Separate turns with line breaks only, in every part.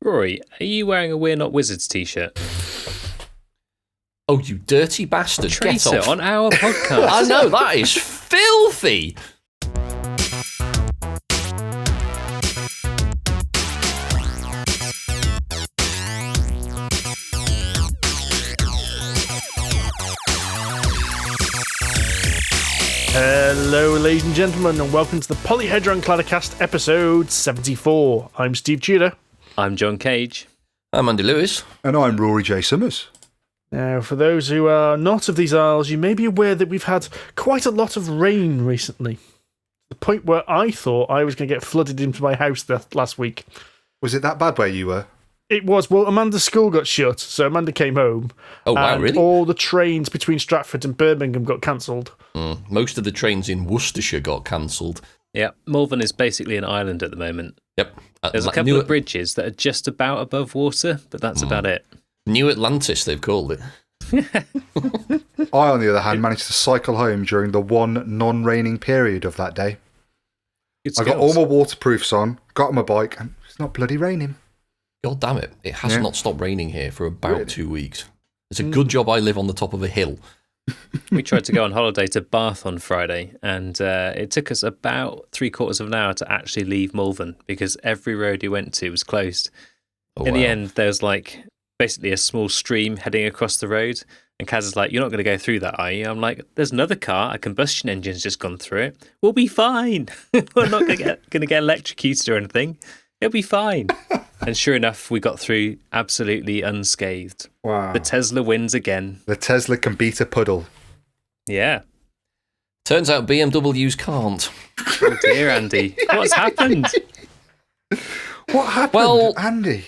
Rory, are you wearing a We're Not Wizards t-shirt?
Oh, you dirty bastard. Get
Traitor
off.
on our podcast.
I know, that is filthy.
Hello, ladies and gentlemen, and welcome to the Polyhedron Collider episode 74. I'm Steve Tudor.
I'm John Cage.
I'm Andy Lewis.
And I'm Rory J. Summers.
Now, for those who are not of these isles, you may be aware that we've had quite a lot of rain recently. To the point where I thought I was going to get flooded into my house last week.
Was it that bad where you were?
It was. Well, Amanda's school got shut, so Amanda came home.
Oh, wow,
and
really?
all the trains between Stratford and Birmingham got cancelled.
Most of the trains in Worcestershire got cancelled.
Yeah, Malvern is basically an island at the moment.
Yep.
There's a couple of bridges that are just about above water, but that's about it.
New Atlantis, they've called it.
I, on the other hand, managed to cycle home during the one non-raining period of that day. I got all my waterproofs on, got on my bike, and it's not bloody raining.
God damn it. It has not stopped raining here for about
Really?
2 weeks. It's a good job I live on the top of a hill.
We tried to go on holiday to Bath on Friday, and it took us about 3/4 of an hour to actually leave Malvern because every road we went to was closed.
Oh,
In the
wow.
end, there was basically a small stream heading across the road, and Kaz is like, "You're not going to go through that, are you?" I'm like, "There's another car, a combustion engine's just gone through it. We'll be fine. We're not going to get electrocuted or anything. It'll be fine." And sure enough, we got through absolutely unscathed.
Wow.
The Tesla wins again.
The Tesla can beat a puddle.
Yeah.
Turns out BMWs can't.
Oh dear, Andy. What's happened?
What happened,
Well-
Andy?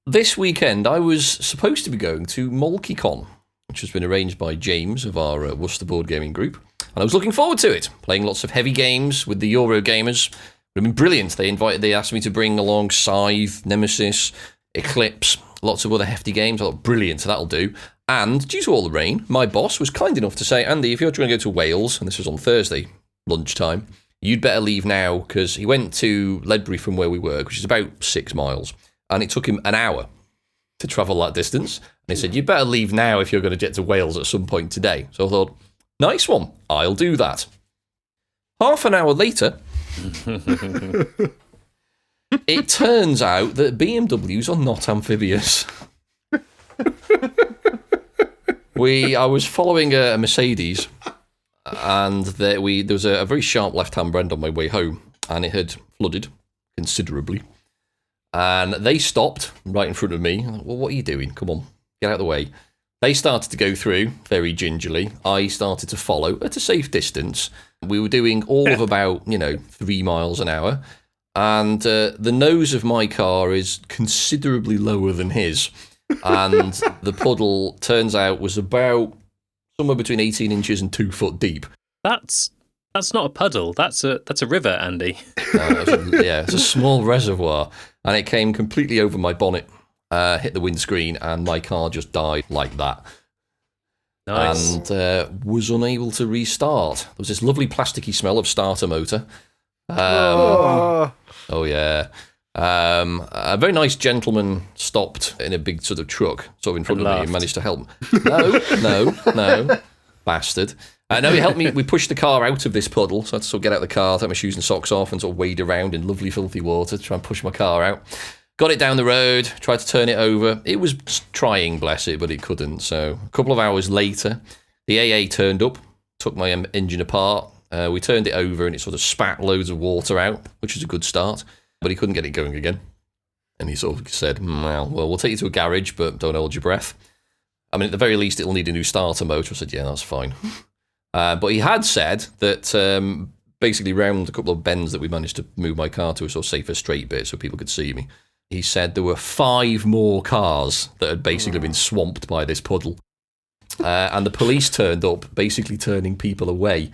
This weekend, I was supposed to be going to MolkyCon, which has been arranged by James of our Worcester Board Gaming Group. And I was looking forward to it, playing lots of heavy games with the Euro gamers. It would have been brilliant. They asked me to bring along Scythe, Nemesis, Eclipse, lots of other hefty games. I thought, brilliant, so that'll do. And due to all the rain, my boss was kind enough to say, Andy, if you're trying to go to Wales, and this was on Thursday, lunchtime, you'd better leave now, because he went to Ledbury from where we work, which is about 6 miles, and it took him an hour to travel that distance. And he said, you'd better leave now if you're going to get to Wales at some point today. So I thought, nice one, I'll do that. Half an hour later, it turns out that BMWs are not amphibious. I was following a Mercedes, and there was a very sharp left-hand bend on my way home, and it had flooded considerably. And they stopped right in front of me. I'm like, well, what are you doing? Come on, get out of the way. They started to go through very gingerly. I started to follow at a safe distance. We were doing all of about, 3 miles an hour. And the nose of my car is considerably lower than his. And the puddle, turns out, was about somewhere between 18 inches and 2 foot deep.
That's not a puddle. That's a river, Andy.
It's a small reservoir. And it came completely over my bonnet, hit the windscreen, and my car just died like that.
Nice.
And was unable to restart. There was this lovely plasticky smell of starter motor. Oh yeah. A very nice gentleman stopped in a big sort of truck, sort of in front of me, and managed to help. No, bastard. No, he helped me. We pushed the car out of this puddle, so I had to sort of get out of the car, take my shoes and socks off, and sort of wade around in lovely, filthy water to try and push my car out. Got it down the road, tried to turn it over. It was trying, bless it, but it couldn't. So a couple of hours later, the AA turned up, took my engine apart. We turned it over, and it sort of spat loads of water out, which was a good start. But he couldn't get it going again. And he sort of said, well, we'll take you to a garage, but don't hold your breath. I mean, at the very least, it'll need a new starter motor. I said, yeah, that's fine. But he had said that basically round a couple of bends that we managed to move my car to a sort of safer straight bit so people could see me, he said there were 5 more cars that had basically been swamped by this puddle. And the police turned up, basically turning people away.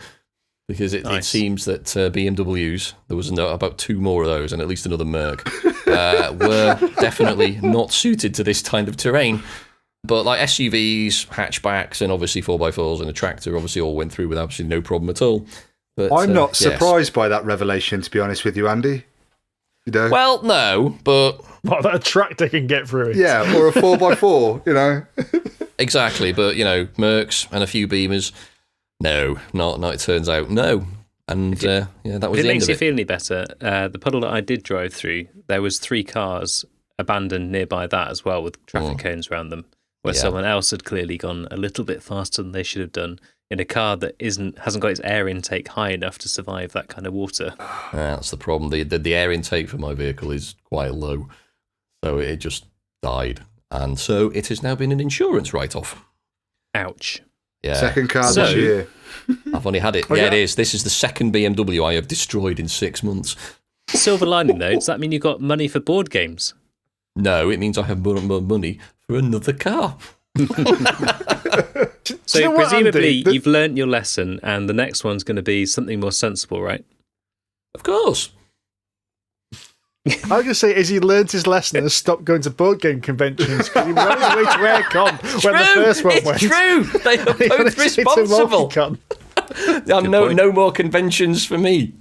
Because it seems that BMWs, there was about 2 more of those, and at least another Merc, were definitely not suited to this kind of terrain. But like SUVs, hatchbacks, and obviously 4x4s and a tractor obviously all went through with absolutely no problem at all. But
I'm not surprised by that revelation, to be honest with you, Andy. You know?
Well, no, but
What, that a tractor can get through it?
Yeah, or a 4x4, you know?
exactly. But, Mercs and a few Beamers. No, not it turns out. No. And, that was
If
the
it
end
makes
of
you
it.
feel any better, the puddle that I did drive through, there was 3 cars abandoned nearby that as well, with traffic cones around them, where someone else had clearly gone a little bit faster than they should have done in a car that hasn't got its air intake high enough to survive that kind of water.
That's the problem. The air intake for my vehicle is quite low, so it just died. And so it has now been an insurance write-off.
Ouch.
Yeah.
Second car this year.
I've only had it. It is. This is the second BMW I have destroyed in 6 months.
Silver lining, though, does that mean you've got money for board games?
No, it means I have more money for another car.
So
you know what,
presumably
Andy?
you've learnt your lesson, and the next one's going to be something more sensible, right?
Of course.
I was going to say, as he learned his lesson and stopped going to board game conventions because he went his way to Aircon when the first one went.
It's true. They are
He went
both
to
responsible.
Multicon.
No more conventions for me.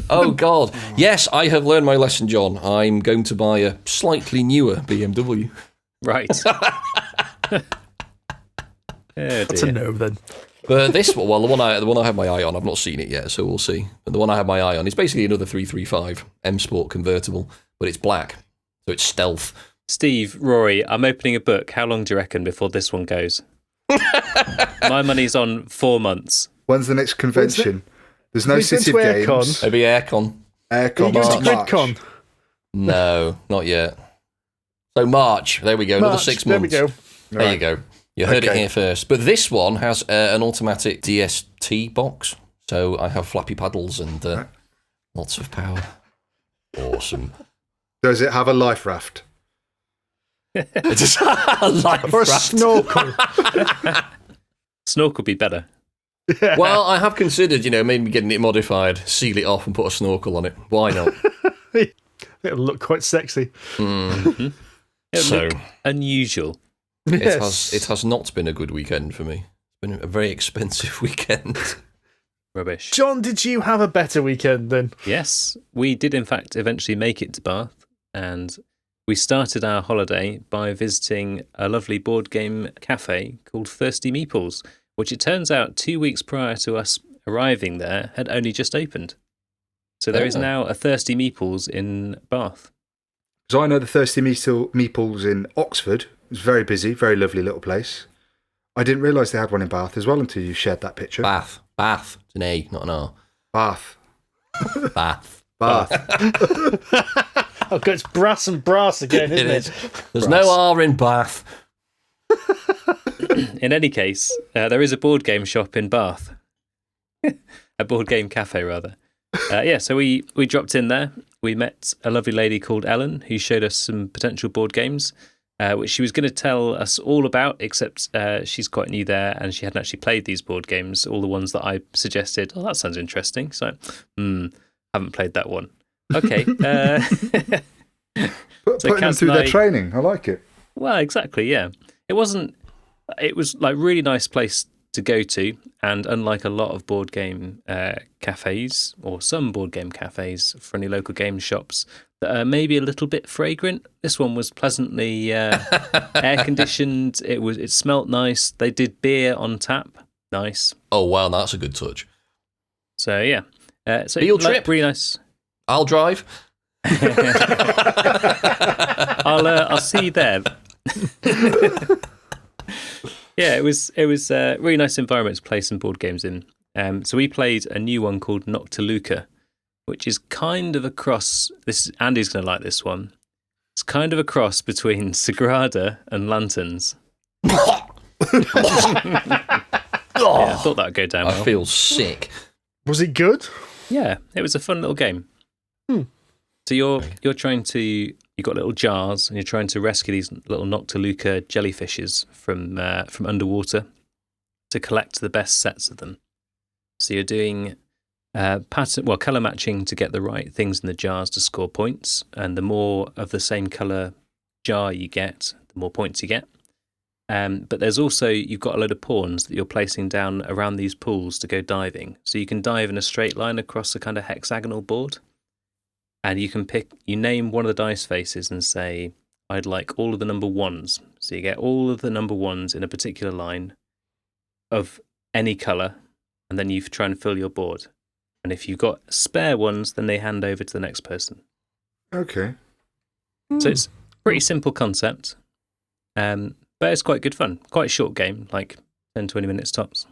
Oh, God. Yes, I have learned my lesson, John. I'm going to buy a slightly newer BMW.
Right.
That's a no, then.
But this one, well, the one I have my eye on, I've not seen it yet, so we'll see. But the one I have my eye on is basically another 335 M Sport convertible, but it's black, so it's stealth.
Steve, Rory, I'm opening a book. How long do you reckon before this one goes? My money's on 4 months.
When's the next convention? There's no
We've been
City
to
of Games.
Aircon.
Maybe Aircon.
Are you
Aircon,
going to
March.
GridCon?
No, not yet. So March, there we go, another
March,
6
there
months.
we go.
There you go. You heard it
Okay.
here first. But this one has an automatic DST box, so I have flappy paddles and lots of power. Awesome.
Does it have a life raft?
It's a life
Or a
raft.
snorkel.
Snorkel would be better.
Well, I have considered, maybe getting it modified, seal it off and put a snorkel on it. Why not?
It'll look quite sexy.
It would
So-
look unusual.
It has not been a good weekend for me. It's been a very expensive weekend.
Rubbish.
John, did you have a better weekend then?
Yes, we did in fact eventually make it to Bath, and we started our holiday by visiting a lovely board game cafe called Thirsty Meeples, which it turns out 2 weeks prior to us arriving there had only just opened. So there is now a Thirsty Meeples in Bath.
Because I know the Thirsty Meeples in Oxford. It's very busy, very lovely little place. I didn't realise they had one in Bath as well until you shared that picture.
Bath. It's an A, not an R.
Bath.
Bath.
Oh, God, it's brass and brass again, isn't it?
There's no R in Bath.
In any case, there is a board game shop in Bath. A board game cafe, rather. So we dropped in there. We met a lovely lady called Ellen who showed us some potential board games, which she was going to tell us all about, except she's quite new there and she hadn't actually played these board games, all the ones that I suggested. Oh, that sounds interesting. So, haven't played that one. Okay.
Putting them
Kaz
through
and
their training. I like it.
Well, exactly, yeah. It was like really nice place to go to, and unlike a lot of board game cafes, or some board game cafes for any local game shops that are maybe a little bit fragrant, this one was pleasantly air conditioned. It smelt nice. They did beer on tap. Nice.
Oh, wow, that's a good touch.
So yeah. So
Field trip?
really nice.
I'll drive.
I'll see you there. Yeah, it was a really nice environment to play some board games in. So we played a new one called Noctiluca, which is kind of a cross. Andy's going to like this one. It's kind of a cross between Sagrada and Lanterns. Yeah, I thought that would go down
I
well.
feel sick.
Was it good?
Yeah, it was a fun little game. So you're trying to, you've got little jars and you're trying to rescue these little Noctiluca jellyfishes from underwater to collect the best sets of them. So you're doing colour matching to get the right things in the jars to score points, and the more of the same colour jar you get, the more points you get. But there's also, you've got a load of pawns that you're placing down around these pools to go diving. So you can dive in a straight line across a kind of hexagonal board. and you name one of the dice faces and say, I'd like all of the number ones. So you get all of the number ones in a particular line of any colour, and then you try and fill your board. And if you've got spare ones, then they hand over to the next person.
Okay.
So it's a pretty simple concept, but it's quite good fun. Quite a short game, like 10, 20 minutes tops.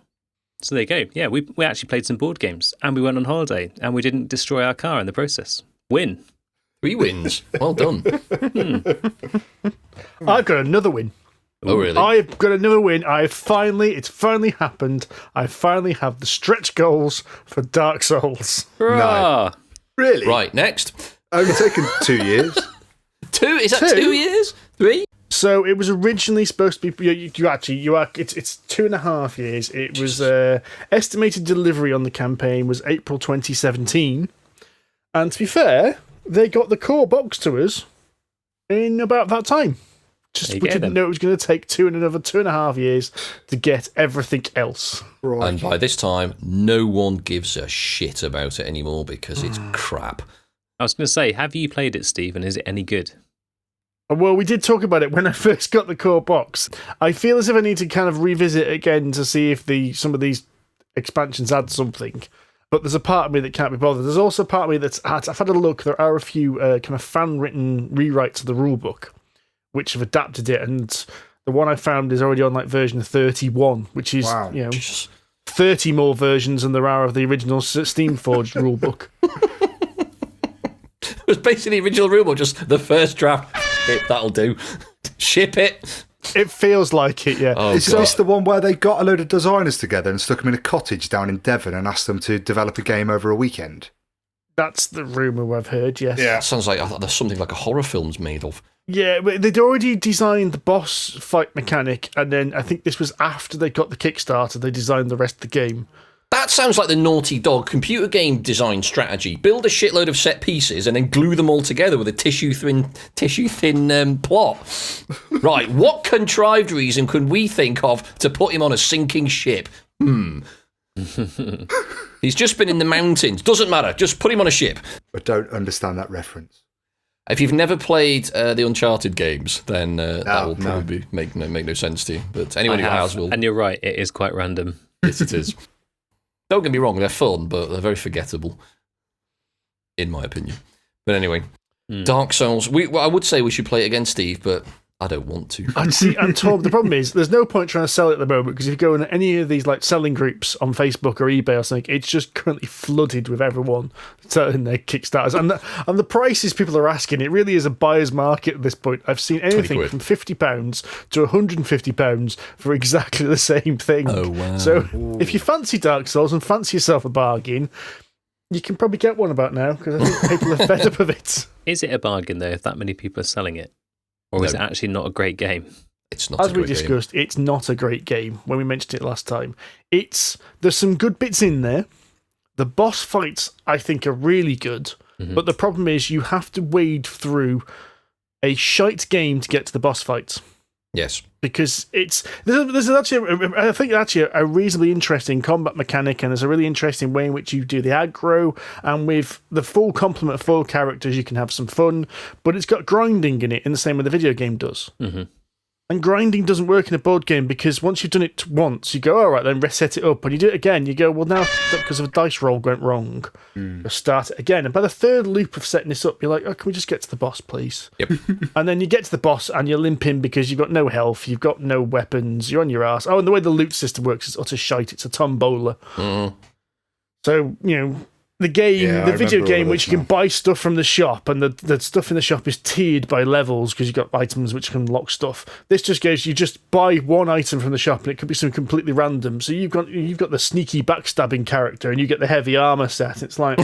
So there you go. Yeah, we actually played some board games, and we went on holiday, and we didn't destroy our car in the process. Win.
3 wins. Well done.
I've got another win.
Oh, really?
I've got another win. It's finally happened. I finally have the stretch goals for Dark Souls.
Hurrah!
Really?
Right, next.
Only taken 2 years.
2? Is that 2 years? 3?
So it was originally supposed to be. It's 2.5 years. It was estimated delivery on the campaign was April 2017, and to be fair, they got the core box to us in about that time. We didn't know it was going to take another 2.5 years to get everything else.
Right.
And by this time, no one gives a shit about it anymore because it's crap.
I was going to say, have you played it, Steve, and is it any good?
Well, we did talk about it when I first got the core box. I feel as if I need to kind of revisit it again to see if some of these expansions add something. But there's a part of me that can't be bothered. There's also a part of me that's... I've had a look. There are a few kind of fan-written rewrites of the rulebook, which have adapted it. And the one I found is already on like version 31, which is, 30 more versions than there are of the original Steamforged rulebook.
It was basically the original rulebook, just the first draft. That'll do. Ship it.
It feels like it, yeah.
Is this the one where they got a load of designers together and stuck them in a cottage down in Devon and asked them to develop a game over a weekend?
That's the rumour I've heard, yes.
Yeah. Sounds like there's something like a horror film's made of.
Yeah, but they'd already designed the boss fight mechanic, and then I think this was after they got the Kickstarter, they designed the rest of the game.
That sounds like the Naughty Dog computer game design strategy. Build a shitload of set pieces and then glue them all together with a tissue-thin plot. Right, what contrived reason could we think of to put him on a sinking ship? He's just been in the mountains. Doesn't matter, just put him on a ship.
I don't understand that reference.
If you've never played the Uncharted games, then that will probably make no sense to you. But anyone who has will.
And you're right, it is quite random.
Yes, it is. Don't get me wrong, they're fun, but they're very forgettable, in my opinion. But anyway, Dark Souls. I would say we should play it again, Steve, but I don't want to.
I'm torn. The problem is, there's no point trying to sell it at the moment, because if you go in any of these like selling groups on Facebook or eBay or something, it's just currently flooded with everyone selling their Kickstarters. And the prices people are asking, it really is a buyer's market at this point. I've seen anything from £50 to £150 for exactly the same thing.
Oh, wow.
So if you fancy Dark Souls and fancy yourself a bargain, you can probably get one about now, because I think people are fed up of it.
Is it a bargain, though, if that many people are selling it? Or is it actually not a great game?
It's not.
As we discussed, it's not a great game when we mentioned it last time. There's some good bits in there. The boss fights, I think, are really good. Mm-hmm. But the problem is you have to wade through a shite game to get to the boss fights.
Yes. Because
there's actually, I think, actually a reasonably interesting combat mechanic, and there's a really interesting way in which you do the aggro, and with the full complement of full characters, you can have some fun, but it's got grinding in it, in the same way the video game does. Mm-hmm. And grinding doesn't work in a board game, because once you've done it once, you go, all right, then reset it up, and you do it again, you go, well, now, because of a dice roll went wrong, you'll start it again. And by the third loop of setting this up, you're like, oh, can we just get to the boss, please?
Yep.
And then you get to the boss, and you're limping because you've got no health, you've got no weapons, you're on your ass. Oh, and the way the loot system works is utter shite. It's a tombola. So, the game, the video game, which you can buy stuff from the shop, and the stuff in the shop is tiered by levels because you've got items which can unlock stuff. This just goes, you just buy one item from the shop, and it could be something completely random. So you've got the sneaky backstabbing character, and you get the heavy armor set. It's like,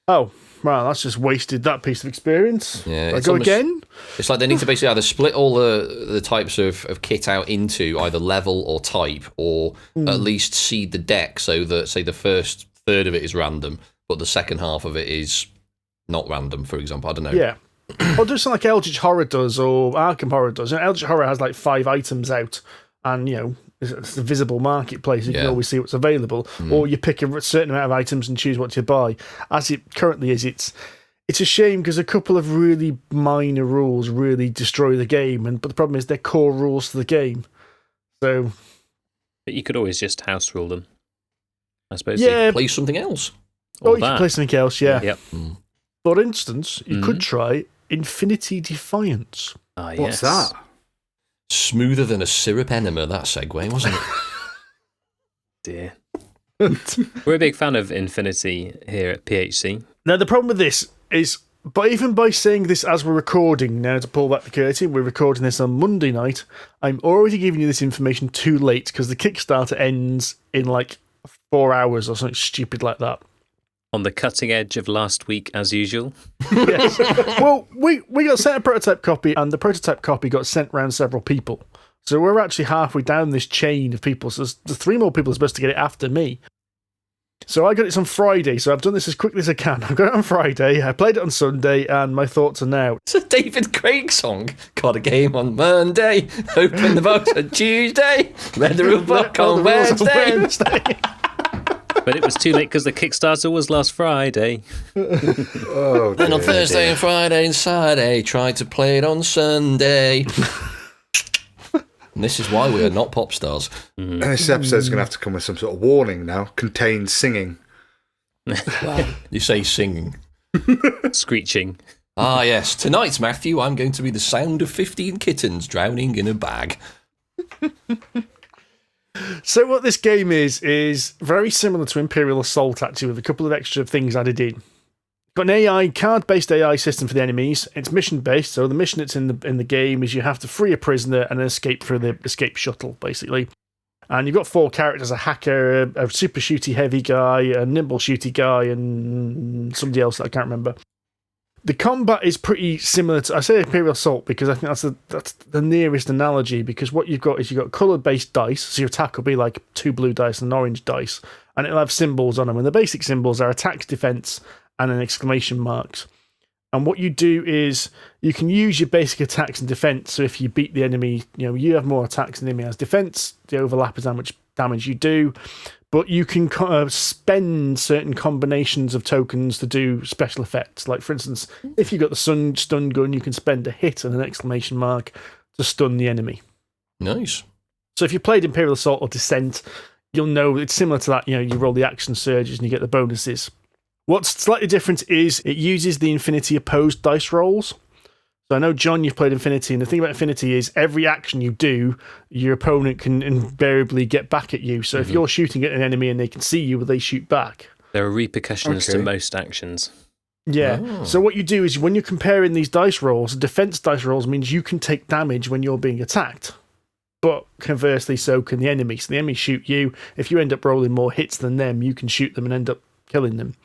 oh, well, that's just wasted that piece of experience.
Yeah,
go again.
It's like they need to basically either split all the types of kit out into either level or type, or at least seed the deck so that, say, the first third of it is random, but the second half of it is not random, for example. I don't know.
Yeah. Or do something like Eldritch Horror does, or Arkham Horror does. Eldritch Horror has like 5 items out, and, it's a visible marketplace. You can always see what's available, or you pick a certain amount of items and choose what to buy. As it currently is, it's a shame because a couple of really minor rules really destroy the game, but the problem is they're core rules to the game. So,
but you could always just house rule them, I suppose.
Yeah, play something else.
You could play something else. Yeah.
Yep.
For instance, you could try Infinity Defiance.
What's that?
Smoother than a syrup enema, that segue, wasn't it?
Dear. We're a big fan of Infinity here at PHC.
Now, the problem with this is, but even by saying this as we're recording, now to pull back the curtain, we're recording this on Monday night, I'm already giving you this information too late because the Kickstarter ends in like 4 hours or something stupid like that.
On the cutting edge of last week, as usual.
Yes. Well, we got sent a prototype copy, and the prototype copy got sent around several people. So we're actually halfway down this chain of people. So there's 3 more people supposed to get it after me. So I got it on Friday, so I've done this as quickly as I can. I got it on Friday, I played it on Sunday, and my thoughts are now.
It's a David Craig song. Got a game on Monday, open the box on Tuesday, read the rule book on Wednesday.
But it was too late because the Kickstarter was last Friday.
Then on Thursday and Friday and Saturday, tried to play it on Sunday. And this is why we are not pop stars.
And this episode's going to have to come with some sort of warning now. Contains singing.
You say singing.
Screeching.
Ah, yes. Tonight, Matthew, I'm going to be the sound of 15 kittens drowning in a bag.
So what this game is very similar to Imperial Assault, actually, with a couple of extra things added in. Got an card-based AI system for the enemies. It's mission-based, so the mission that's in the game is you have to free a prisoner and escape through the escape shuttle, basically. And you've got 4 characters: a hacker, a super shooty heavy guy, a nimble shooty guy, and somebody else that I can't remember. The combat is pretty similar to, I say Imperial Assault because I think that's the nearest analogy, because what you've got is you've got colour-based dice, so your attack will be like 2 blue dice and an orange dice, and it'll have symbols on them, and the basic symbols are attack, defence, and an exclamation marks. And what you do is you can use your basic attacks and defence, so if you beat the enemy, you have more attacks than the enemy has defence, the overlap is how much damage you do. But you can spend certain combinations of tokens to do special effects. Like, for instance, if you've got the stun gun, you can spend a hit and an exclamation mark to stun the enemy.
Nice.
So if you played Imperial Assault or Descent, you'll know it's similar to that. You roll the action surges and you get the bonuses. What's slightly different is it uses the Infinity opposed dice rolls. So I know, John, you've played Infinity, and the thing about Infinity is every action you do, your opponent can invariably get back at you. So if you're shooting at an enemy and they can see you, they shoot back.
There are repercussions to most actions.
Yeah. Oh. So what you do is when you're comparing these dice rolls, defense dice rolls means you can take damage when you're being attacked. But conversely, so can the enemy. So the enemy shoot you. If you end up rolling more hits than them, you can shoot them and end up killing them.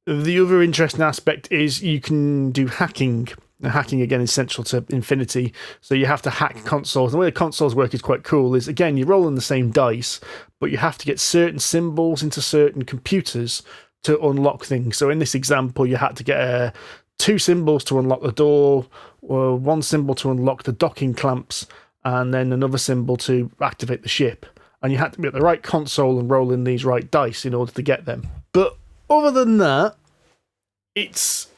The other interesting aspect is you can do hacking. Hacking, again, is central to Infinity. So you have to hack consoles. The way the consoles work is quite cool. Is, again, you're rolling the same dice, but you have to get certain symbols into certain computers to unlock things. So in this example, you had to get 2 symbols to unlock the door, or 1 symbol to unlock the docking clamps, and then another symbol to activate the ship. And you had to be at the right console and roll in these right dice in order to get them. But other than that, it's...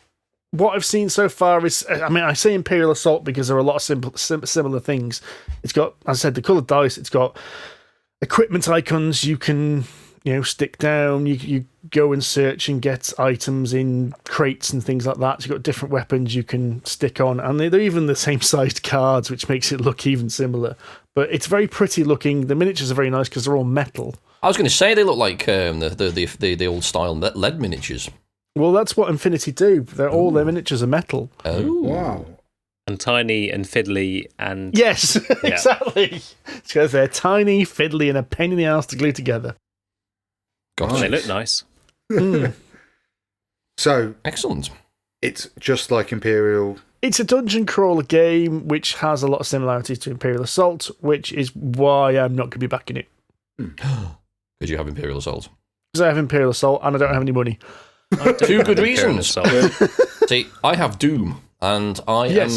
What I've seen so far is, I say Imperial Assault because there are a lot of similar things. It's got, as I said, the coloured dice. It's got equipment icons you can, stick down. You go and search and get items in crates and things like that. So you've got different weapons you can stick on, and they're even the same sized cards, which makes it look even similar. But it's very pretty looking. The miniatures are very nice because they're all metal.
I was going to say they look like the old style lead miniatures.
Well, that's what Infinity do. All their miniatures are metal.
Oh,
wow!
And tiny and fiddly and
yes, exactly. Because they're tiny, fiddly, and a pain in the ass to glue together.
Gotcha.
They look nice.
So
excellent.
It's just like Imperial.
It's a dungeon crawler game which has a lot of similarities to Imperial Assault, which is why I'm not going to be backing it.
Because you have Imperial Assault.
Because I have Imperial Assault and I don't have any money.
2 good reasons. See, I have Doom, and I am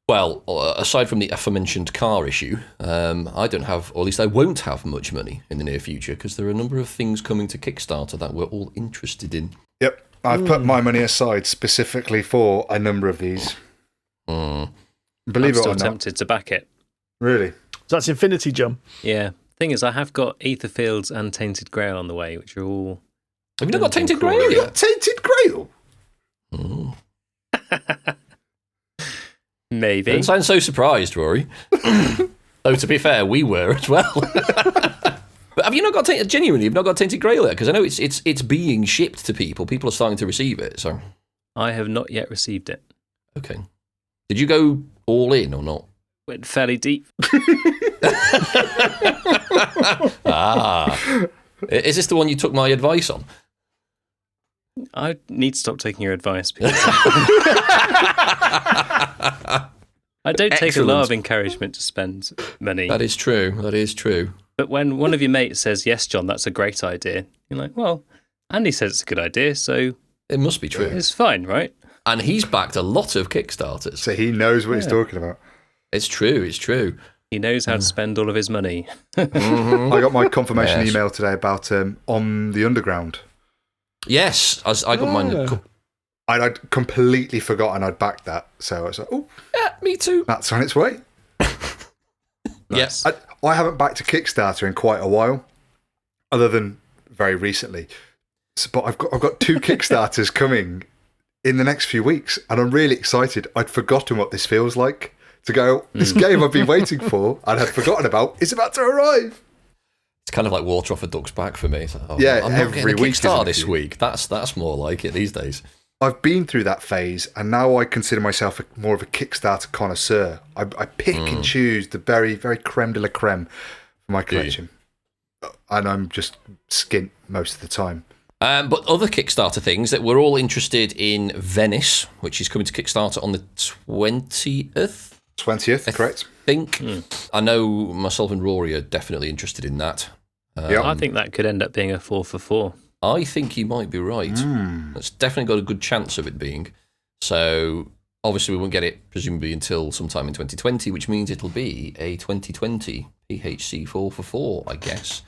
Well, aside from the aforementioned car issue, I don't have, or at least I won't have much money in the near future because there are a number of things coming to Kickstarter that we're all interested in.
Yep, I've put my money aside specifically for a number of these.
I'm
Believe it or
still
not.
tempted to back it.
Really?
So that's Infinity Jump.
Yeah. Thing is, I have got Aether Fields and Tainted Grail on the way, which are all...
Have you not got Tainted Grail
You
yet?
got Tainted Grail?
Maybe.
Don't sound so surprised, Rory. Though, to be fair, we were as well. But have you not got genuinely? You've not got Tainted Grail yet? Because I know it's being shipped to people. People are starting to receive it. So
I have not yet received it.
okay. Did you go all in or not?
Went fairly deep.
Is this the one you took my advice on?
I need to stop taking your advice. Because I don't take a lot of encouragement to spend money.
That is true. That is true.
But when one of your mates says, yes, John, that's a great idea, you're like, well, Andy says it's a good idea, so
It must be true.
it's fine, right?
And he's backed a lot of Kickstarters.
So he knows what he's talking about.
It's true. It's true.
He knows how to spend all of his money.
I got my confirmation email today about On the Underground.
Yes, I got mine.
I'd completely forgotten I'd backed that. So I was like, oh,
Yeah, me too.
that's on its way.
Yes.
I haven't backed a Kickstarter in quite a while, other than very recently. But I've got 2 Kickstarters coming in the next few weeks, and I'm really excited. I'd forgotten what this feels like to go, this game I've been waiting for and had forgotten about is about to arrive.
It's kind of like water off a duck's back for me. So,
Yeah,
I'm not
every
getting a
week,
Kickstarter
isn't it?
this week. That's more like it these days.
I've been through that phase, and now I consider myself more of a Kickstarter connoisseur. I pick and choose the very, very creme de la creme for my collection. And I'm just skint most of the time.
But other Kickstarter things that we're all interested in Venice, which is coming to Kickstarter on the 20th.
20th, correct?
I think. I know myself and Rory are definitely interested in that.
I think that could end up being a 4 for 4.
I think you might be right. That's definitely got a good chance of it being. So, obviously, we won't get it, presumably, until sometime in 2020, which means it'll be a 2020 PHC 4 for 4, I guess,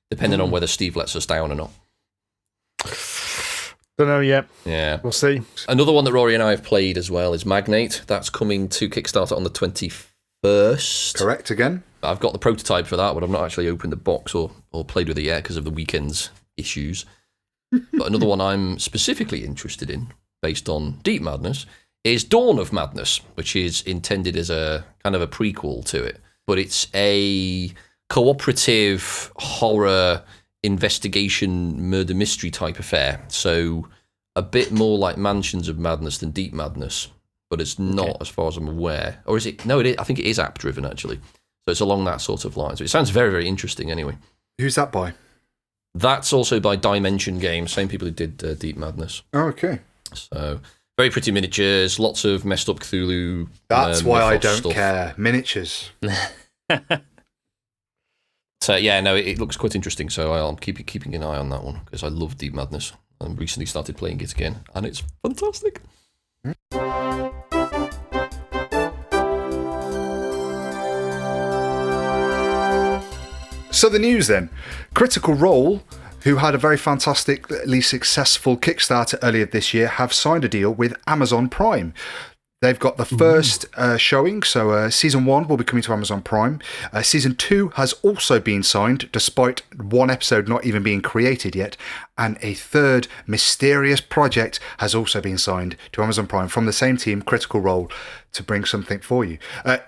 depending on whether Steve lets us down or not.
Don't know yet.
Yeah.
We'll see.
Another one that Rory and I have played as well is Magnate. That's coming to Kickstarter on the 21st.
Correct again.
I've got the prototype for that, but I've not actually opened the box or played with it yet because of the weekend's issues. But another one I'm specifically interested in, based on Deep Madness, is Dawn of Madness, which is intended as a kind of a prequel to it. But it's a cooperative horror investigation murder mystery type affair. So a bit more like Mansions of Madness than Deep Madness, but it's not as far as I'm aware. Or is it? No, it is. I think it is app driven actually. So it's along that sort of line. So it sounds very, very interesting anyway.
Who's that by?
That's also by Dimension Games, same people who did Deep Madness.
Oh, okay.
So very pretty miniatures, lots of messed up Cthulhu.
That's why I
mythos
don't
stuff.
care. Miniatures.
So yeah, no, it looks quite interesting. So I'll keeping an eye on that one because I love Deep Madness. I recently started playing it again, and it's fantastic.
So the news then. Critical Role, who had a very fantastically successful Kickstarter earlier this year, have signed a deal with Amazon Prime. They've got the first showing, so Season 1 will be coming to Amazon Prime. Season 2 has also been signed, despite one episode not even being created yet. And a third mysterious project has also been signed to Amazon Prime from the same team, Critical Role, to bring something for you.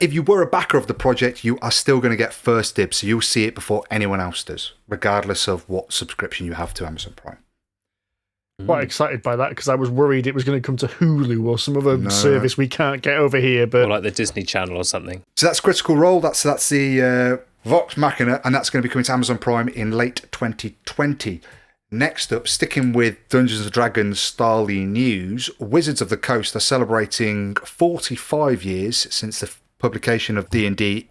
If you were a backer of the project, you are still going to get first dibs, so you'll see it before anyone else does, regardless of what subscription you have to Amazon Prime.
Quite excited by that because I was worried it was going to come to Hulu or some other service we can't get over here. But
or like the Disney Channel or something.
So that's Critical Role. That's the Vox Machina, and that's going to be coming to Amazon Prime in late 2020. Next up, sticking with Dungeons & Dragons Starly news, Wizards of the Coast are celebrating 45 years since the publication of D&D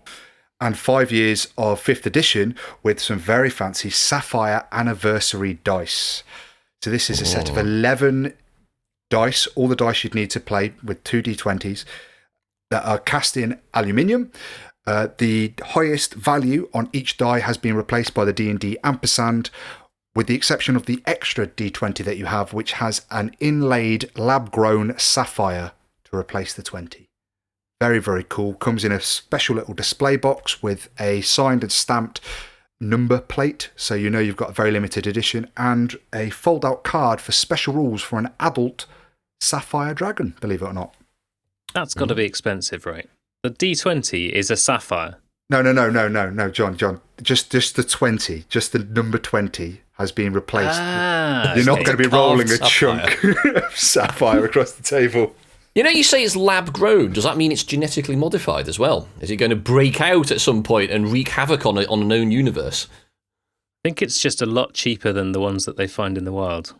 and 5 years of 5th edition with some very fancy Sapphire anniversary dice. So this is a set of 11 dice, all the dice you'd need to play with 2 d20s. that are cast in aluminium. The highest value on each die has been replaced by the D&D ampersand, with the exception of the extra D20 that you have, which has an inlaid lab-grown sapphire to replace the 20. Very, very cool. Comes in a special little display box with a signed and stamped number plate, so you know you've got a very limited edition, and a fold-out card for special rules for an adult sapphire dragon, believe it or not.
That's got to be expensive, right? The D20 is a sapphire.
No, John. Just the 20, just the number 20 has been replaced. You're not going to be rolling a chunk of sapphire across the table.
You know, you say it's lab grown. Does that mean it's genetically modified as well? Is it going to break out at some point and wreak havoc on a known universe?
I think it's just a lot cheaper than the ones that they find in the wild.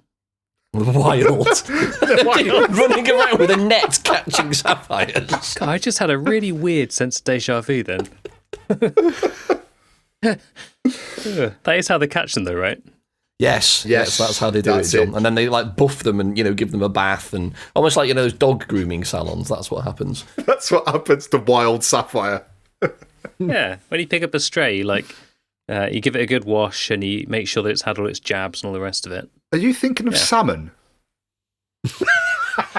Wild. Running around with a net catching sapphires.
God, I just had a really weird sense of deja vu then. That is how they catch them, though, right?
Yes, that's how they do it, John. And then they like buff them and give them a bath and almost like those dog grooming salons. That's what happens.
That's what happens to wild sapphire.
Yeah, when you pick up a stray, you give it a good wash and you make sure that it's had all its jabs and all the rest of it.
Are you thinking of salmon?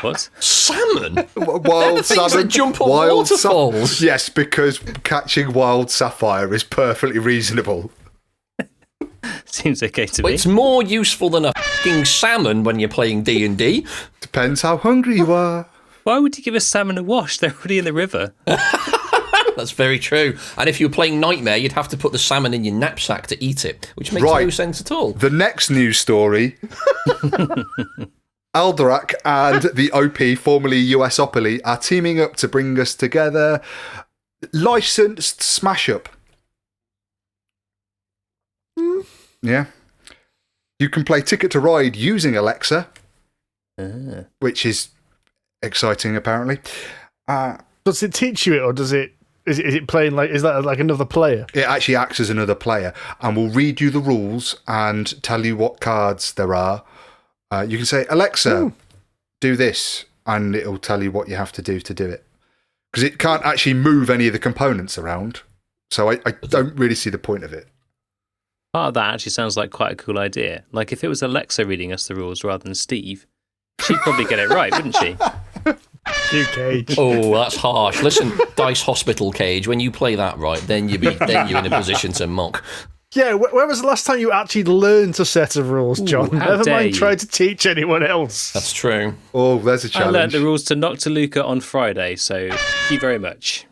What?
Salmon?
Wild salmon?
That jump on waterfalls?
Yes, because catching wild sapphire is perfectly reasonable.
Seems okay to me.
It's more useful than a fucking salmon when you're playing D&D.
Depends how hungry you are.
Why would you give a salmon a wash? They're already in the river.
That's very true. And if you were playing Nightmare, you'd have to put the salmon in your knapsack to eat it, which makes no sense at all.
The next news story. Alderac and the OP, formerly USopoly, are teaming up to bring us together. Licensed smash-up. Yeah. You can play Ticket to Ride using Alexa, which is exciting, apparently.
Does it teach you it, or does it? Is it playing is that like another player?
It actually acts as another player and will read you the rules and tell you what cards there are. You can say, Alexa, do this, and it'll tell you what you have to do it. Because it can't actually move any of the components around. So I don't really see the point of it.
Part of that actually sounds like quite a cool idea. Like if it was Alexa reading us the rules rather than Steve, she'd probably get it right, wouldn't she?
You, Cage.
Oh, that's harsh. Listen, Dice Hospital, Cage, when you play that right, then you're in a position to mock.
Yeah, when was the last time you actually learned a set of rules, John? Never mind trying to teach anyone else.
That's true.
Oh, there's a challenge.
I learned the rules to Noctiluca on Friday, so thank you very much.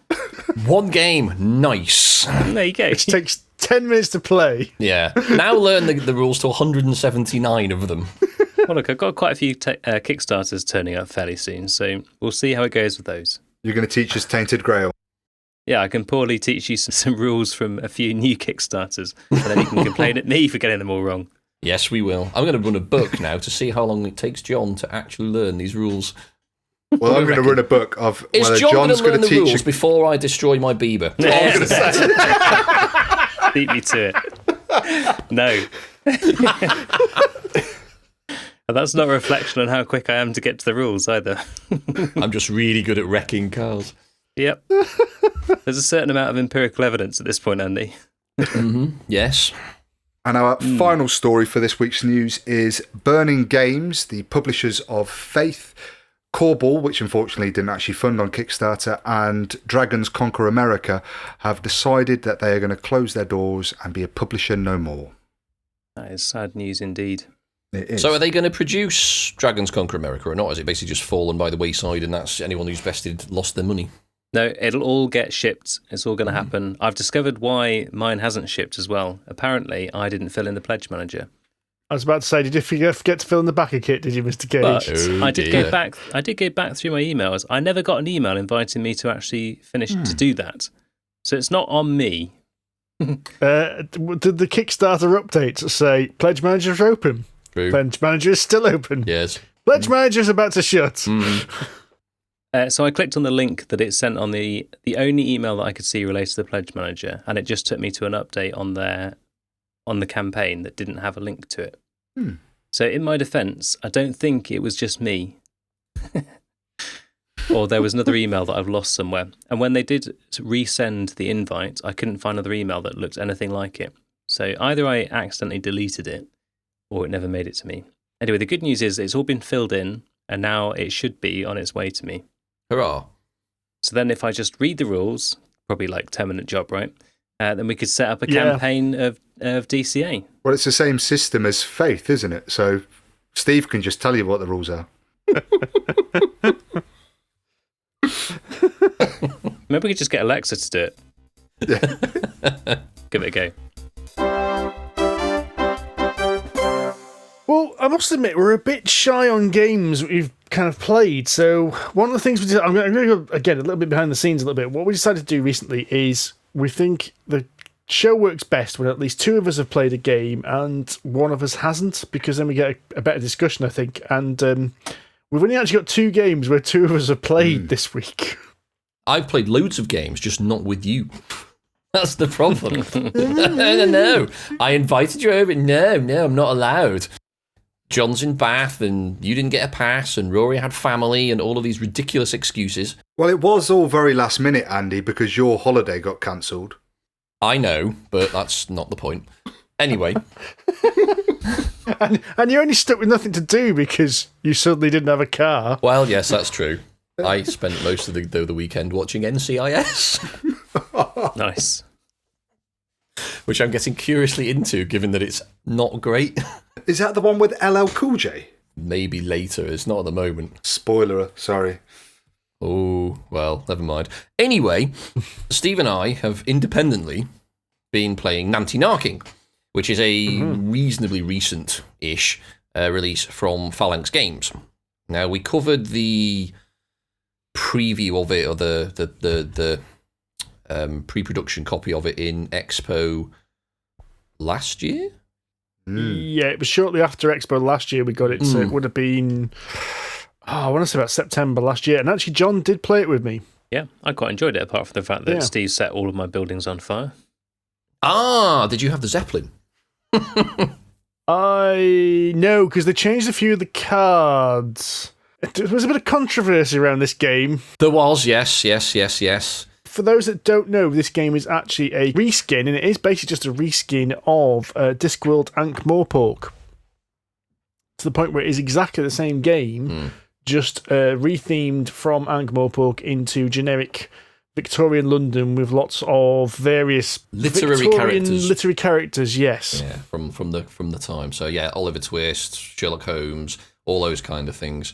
One game, nice.
There you go.
It takes 10 minutes to play.
Yeah. Now learn the rules to 179 of them.
Well, look, I've got quite a few Kickstarters turning up fairly soon, so we'll see how it goes with those.
You're going to teach us Tainted Grail.
Yeah, I can poorly teach you some rules from a few new Kickstarters, and then you can complain at me for getting them all wrong.
Yes, we will. I'm going to run a book now to see how long it takes John to actually learn these rules.
Well, I'm going to run a book of whether John's going to
learn the rules before I destroy my Bieber.
Beat me to it. No. And that's not a reflection on how quick I am to get to the rules either.
I'm just really good at wrecking cars.
Yep. There's a certain amount of empirical evidence at this point, Andy.
Yes.
And our final story for this week's news is Burning Games, the publishers of Faith, Corball, which unfortunately didn't actually fund on Kickstarter, and Dragons Conquer America have decided that they are going to close their doors and be a publisher no more.
That is sad news indeed.
It is.
So are they going to produce Dragons Conquer America or not? Has it basically just fallen by the wayside and that's anyone who's vested lost their money?
No, it'll all get shipped. It's all going to happen. I've discovered why mine hasn't shipped as well. Apparently, I didn't fill in the pledge manager.
I was about to say, did you forget to fill in the backer kit, did you, Mr. Cage?
But I did go back. I did go back through my emails. I never got an email inviting me to actually finish to do that. So it's not on me.
Did the Kickstarter updates say pledge manager's open?
True.
Pledge manager is still open.
Yes.
Pledge manager's about to shut.
So I clicked on the link that it sent on the only email that I could see related to the pledge manager, and it just took me to an update on the campaign that didn't have a link to it. So in my defence, I don't think it was just me. or there was another email that I've lost somewhere. And when they did resend the invite, I couldn't find another email that looked anything like it. So either I accidentally deleted it, or it never made it to me. Anyway, the good news is it's all been filled in, and now it should be on its way to me.
Hurrah.
So then if I just read the rules, probably like 10-minute job, right? Then we could set up a campaign of DCA.
Well, it's the same system as Faith, isn't it? So Steve can just tell you what the rules are.
Maybe we could just get Alexa to do it.
Yeah.
Give it a go.
Well, I must admit, we're a bit shy on games we've kind of played. So one of the things we did, I'm going to go, again, a little bit behind the scenes a little bit. What we decided to do recently is we think the show works best when at least two of us have played a game and one of us hasn't, because then we get a better discussion, I think. And we've only actually got 2 games where 2 of us have played this week.
I've played loads of games, just not with you. That's the problem. No. I invited you over. No, I'm not allowed. John's in Bath, and you didn't get a pass, and Rory had family, and all of these ridiculous excuses.
Well, it was all very last minute, Andy, because your holiday got cancelled.
I know, but that's not the point. Anyway.
and you're only stuck with nothing to do because you suddenly didn't have a car.
Well, yes, that's true. I spent most of the weekend watching NCIS.
Nice.
Which I'm getting curiously into, given that it's not great.
Is that the one with LL Cool J?
Maybe later. It's not at the moment.
Spoiler, sorry.
Oh, well, never mind. Anyway, Steve and I have independently been playing Nanty Narking, which is a reasonably recent-ish release from Phalanx Games. Now, we covered the preview of it, or the pre-production copy of it in Expo last year?
Yeah, it was shortly after Expo last year we got it, so it would have been, I want to say about September last year. And actually, John did play it with me.
Yeah, I quite enjoyed it, apart from the fact that Steve set all of my buildings on fire.
Ah, did you have the Zeppelin?
No, because they changed a few of the cards. There was a bit of controversy around this game.
There was, yes.
For those that don't know, this game is actually a reskin, and it is basically just a reskin of Discworld Ankh-Morpork. To the point where it is exactly the same game, just rethemed from Ankh-Morpork into generic Victorian London with lots of various
literary
characters, yes.
Yeah, from the time. So yeah, Oliver Twist, Sherlock Holmes, all those kind of things.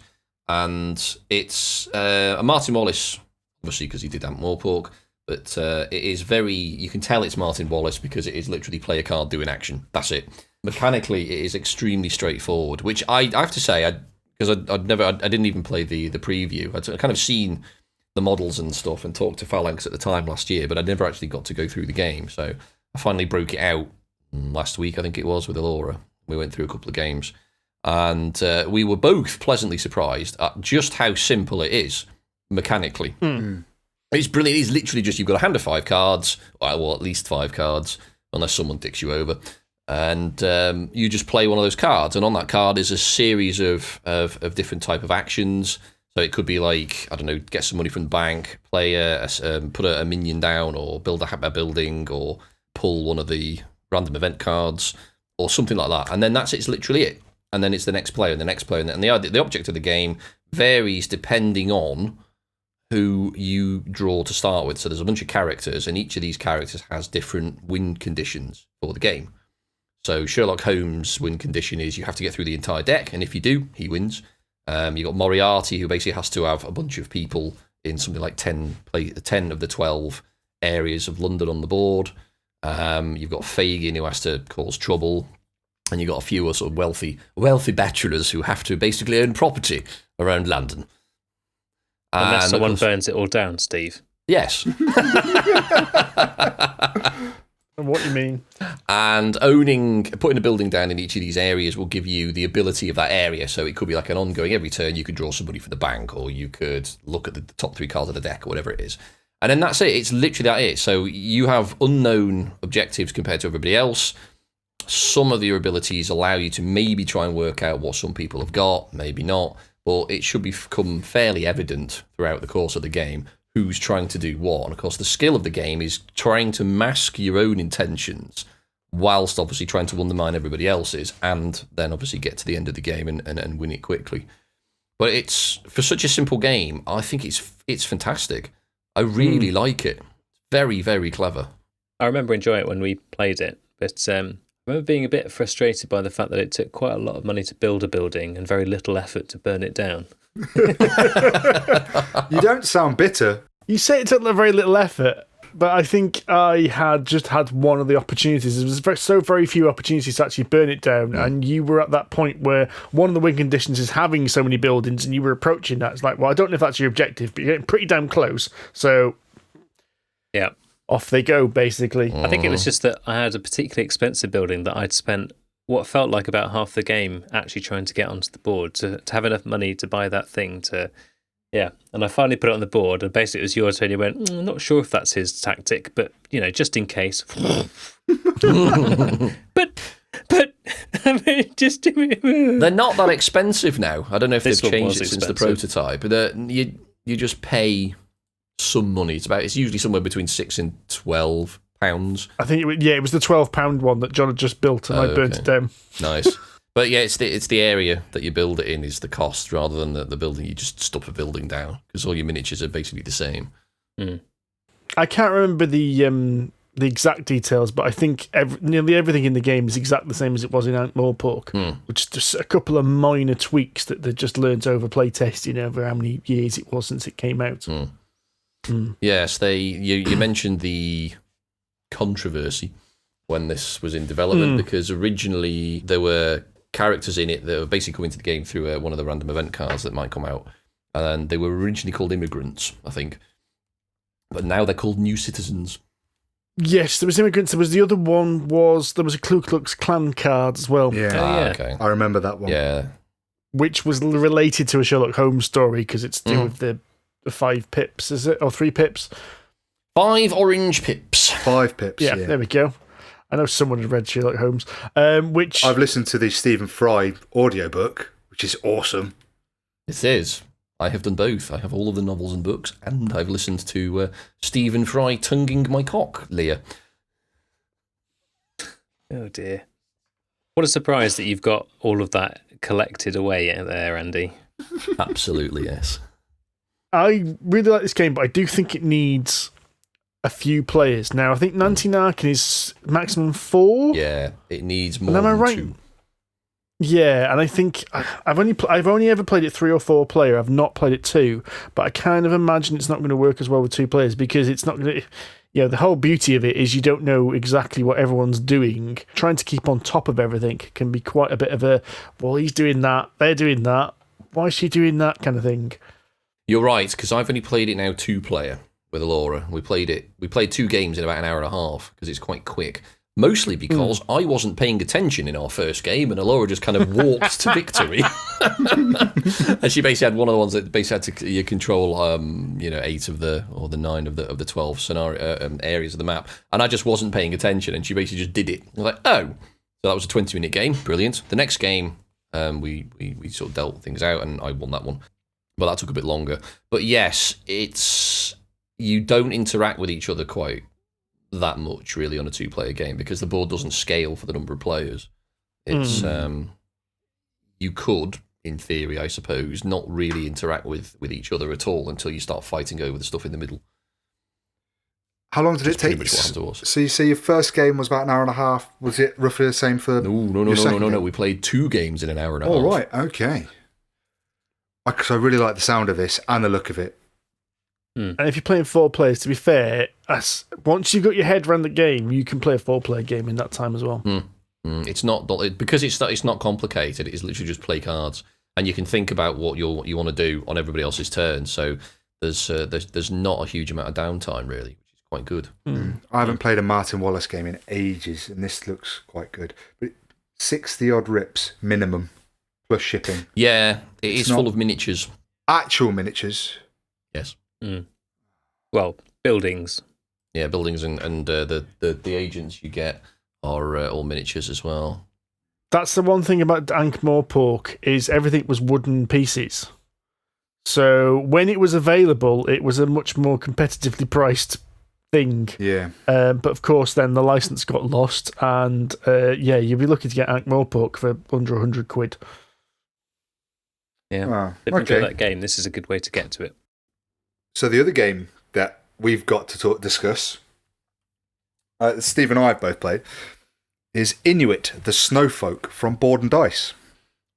And it's a Martin Wallace, obviously because he did Ankh-Morpork, but it is very, you can tell it's Martin Wallace because it is literally play a card, do an action. That's it. Mechanically, it is extremely straightforward, which I have to say, because I didn't even play the preview. I'd kind of seen the models and stuff and talked to Phalanx at the time last year, but I never actually got to go through the game. So I finally broke it out last week, I think it was, with Elora. We went through a couple of games, and we were both pleasantly surprised at just how simple it is mechanically. It's brilliant. It's literally just, you've got a hand of 5 cards, or at least 5 cards, unless someone dicks you over. And you just play one of those cards, and on that card is a series of different type of actions. So it could be like, I don't know, get some money from the bank, play put a minion down, or build a building, or pull one of the random event cards, or something like that. And then it's literally it. And then it's the next player and the next player. And the object of the game varies depending on who you draw to start with. So there's a bunch of characters, and each of these characters has different win conditions for the game. So Sherlock Holmes' win condition is you have to get through the entire deck, and if you do, he wins. You've got Moriarty, who basically has to have a bunch of people in something like 10 of the 12 areas of London on the board. You've got Fagin, who has to cause trouble. And you've got a few sort of wealthy bachelors who have to basically own property around London.
Unless someone burns it all down, Steve.
Yes.
What do you mean?
And putting a building down in each of these areas will give you the ability of that area. So it could be like an ongoing, every turn you could draw somebody for the bank, or you could look at the top 3 cards of the deck, or whatever it is. And then that's it. It's literally that it. So you have unknown objectives compared to everybody else. Some of your abilities allow you to maybe try and work out what some people have got, maybe not. but it should become fairly evident throughout the course of the game who's trying to do what. And of course, the skill of the game is trying to mask your own intentions whilst obviously trying to undermine everybody else's, and then obviously get to the end of the game and win it quickly. But it's, for such a simple game, I think it's fantastic. I really like it. Very, very clever.
I remember enjoying it when we played it, but I remember being a bit frustrated by the fact that it took quite a lot of money to build a building and very little effort to burn it down.
You don't sound bitter.
You say it took very little effort, but I think I had just had one of the opportunities. There was so very few opportunities to actually burn it down, and you were at that point where one of the win conditions is having so many buildings, and you were approaching that. It's like, well, I don't know if that's your objective, but you're getting pretty damn close. So,
yeah,
off they go, basically.
I think it was just that I had a particularly expensive building that I'd spent what felt like about half the game actually trying to get onto the board to have enough money to buy that thing to... Yeah, and I finally put it on the board, and basically it was your turn. You went, I'm not sure if that's his tactic, but, just in case. but, I mean, just do it.
They're not that expensive now. I don't know if
This
they've
one
changed it
was
since the
expensive.
prototype, but you just pay some money. It's usually somewhere between £6 and £12.
I think it was the £12 one that John had just built, and I burnt it down.
Nice. But yeah, it's the area that you build it in is the cost rather than the building. You just stuff a building down because all your miniatures are basically the same.
I can't remember the exact details, but I think nearly everything in the game is exactly the same as it was in Ankh-Morpork, which is just a couple of minor tweaks that they just learnt over playtesting over how many years it was since it came out.
Yes, you mentioned the controversy when this was in development because originally there were characters in it that were basically coming to the game through one of the random event cards that might come out, and they were originally called immigrants, I think, but now they're called new citizens.
Yes, there was immigrants. There was the other one there was a Ku Klux Klan card as well.
Yeah,
okay.
I remember that one.
Yeah,
which was related to a Sherlock Holmes story because it's to do with the 5 pips, is it, or 3 pips?
5 orange pips.
5 pips.
Yeah, there we go. I know someone had read Sherlock Holmes, which...
I've listened to the Stephen Fry audiobook, which is awesome.
It is. I have done both. I have all of the novels and books, and I've listened to Stephen Fry tonguing my cock, Leah.
Oh, dear. What a surprise that you've got all of that collected away there, Andy.
Absolutely, yes.
I really like this game, but I do think it needs a few players. Now, I think Nanty Narking is maximum 4.
Yeah, it needs more
am I
than
right?
2.
Yeah, and I think I've only ever played it 3 or 4 player. I've not played it 2, but I kind of imagine it's not going to work as well with 2 players because it's not going to. The whole beauty of it is you don't know exactly what everyone's doing. Trying to keep on top of everything can be quite a bit of a, well, he's doing that, they're doing that, why is she doing that kind of thing.
You're right, because I've only played it now 2-player with Alora. We played 2 games in about an hour and a half because it's quite quick. Mostly because I wasn't paying attention in our first game, and Alora just kind of walked to victory. And she basically had one of the ones that basically had to you control, 8 of the 9 of the 12 scenario areas of the map, and I just wasn't paying attention, and she basically just did it. I was like, oh, so that was a 20-minute game, brilliant. The next game, we sort of dealt things out, and I won that one, but that took a bit longer. But yes, you don't interact with each other quite that much really on a 2-player game because the board doesn't scale for the number of players. It's you could, in theory, I suppose, not really interact with each other at all until you start fighting over the stuff in the middle.
How long did it take?
Pretty much what happened to us.
So you say your first game was about an hour and a half. Was it roughly the same for?
No. We played 2 games in an hour and a half.
Oh right, okay. Because I really like the sound of this and the look of it.
And if you're playing 4 players, to be fair, once you've got your head around the game, you can play a 4-player game in that time as well.
It's not because it's not complicated. It's literally just play cards, and you can think about what you want to do on everybody else's turn. So there's not a huge amount of downtime really, which is quite good.
I haven't played a Martin Wallace game in ages, and this looks quite good. But 60 odd rips minimum plus shipping.
Yeah, it's full of miniatures.
Actual miniatures.
Yes.
Well, buildings.
Yeah, buildings and the agents you get are all miniatures as well.
That's the one thing about Ankh-Morpork is everything was wooden pieces. So when it was available, it was a much more competitively priced thing.
Yeah.
But of course, then the license got lost, and you'd be lucky to get Ankh-Morpork for under £100.
Yeah. If you enjoy that game, this is a good way to get to it.
So the other game that we've got to discuss, Steve and I have both played, is Inuit, the Snowfolk from Board and Dice.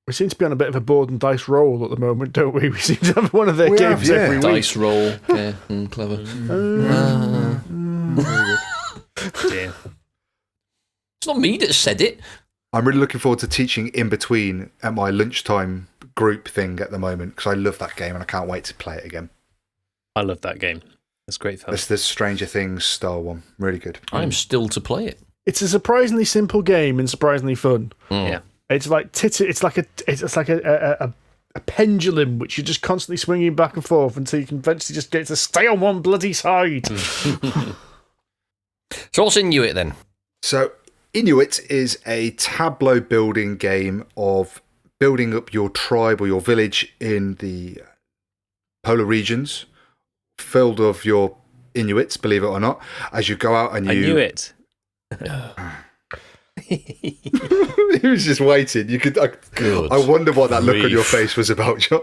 We seem to be on a bit of a board and dice roll at the moment, don't we? We seem to have one of their games every week.
Dice roll, yeah, clever.
Dear.
It's not me that said it.
I'm really looking forward to teaching in between at my lunchtime group thing at the moment, because I love that game and I can't wait to play it again.
I love that game. It's great fun.
It's the Stranger Things style one. Really good.
I'm still to play it.
It's a surprisingly simple game and surprisingly fun.
Yeah.
It's like it's like a pendulum which you're just constantly swinging back and forth until you can eventually just get to stay on one bloody side.
So what's Inuit then?
So Inuit is a tableau building game of building up your tribe or your village in the polar regions, filled of your Inuits, believe it or not, as you go out and you...
I knew it.
He was just waiting. You could. I wonder what that look on your face was about, John.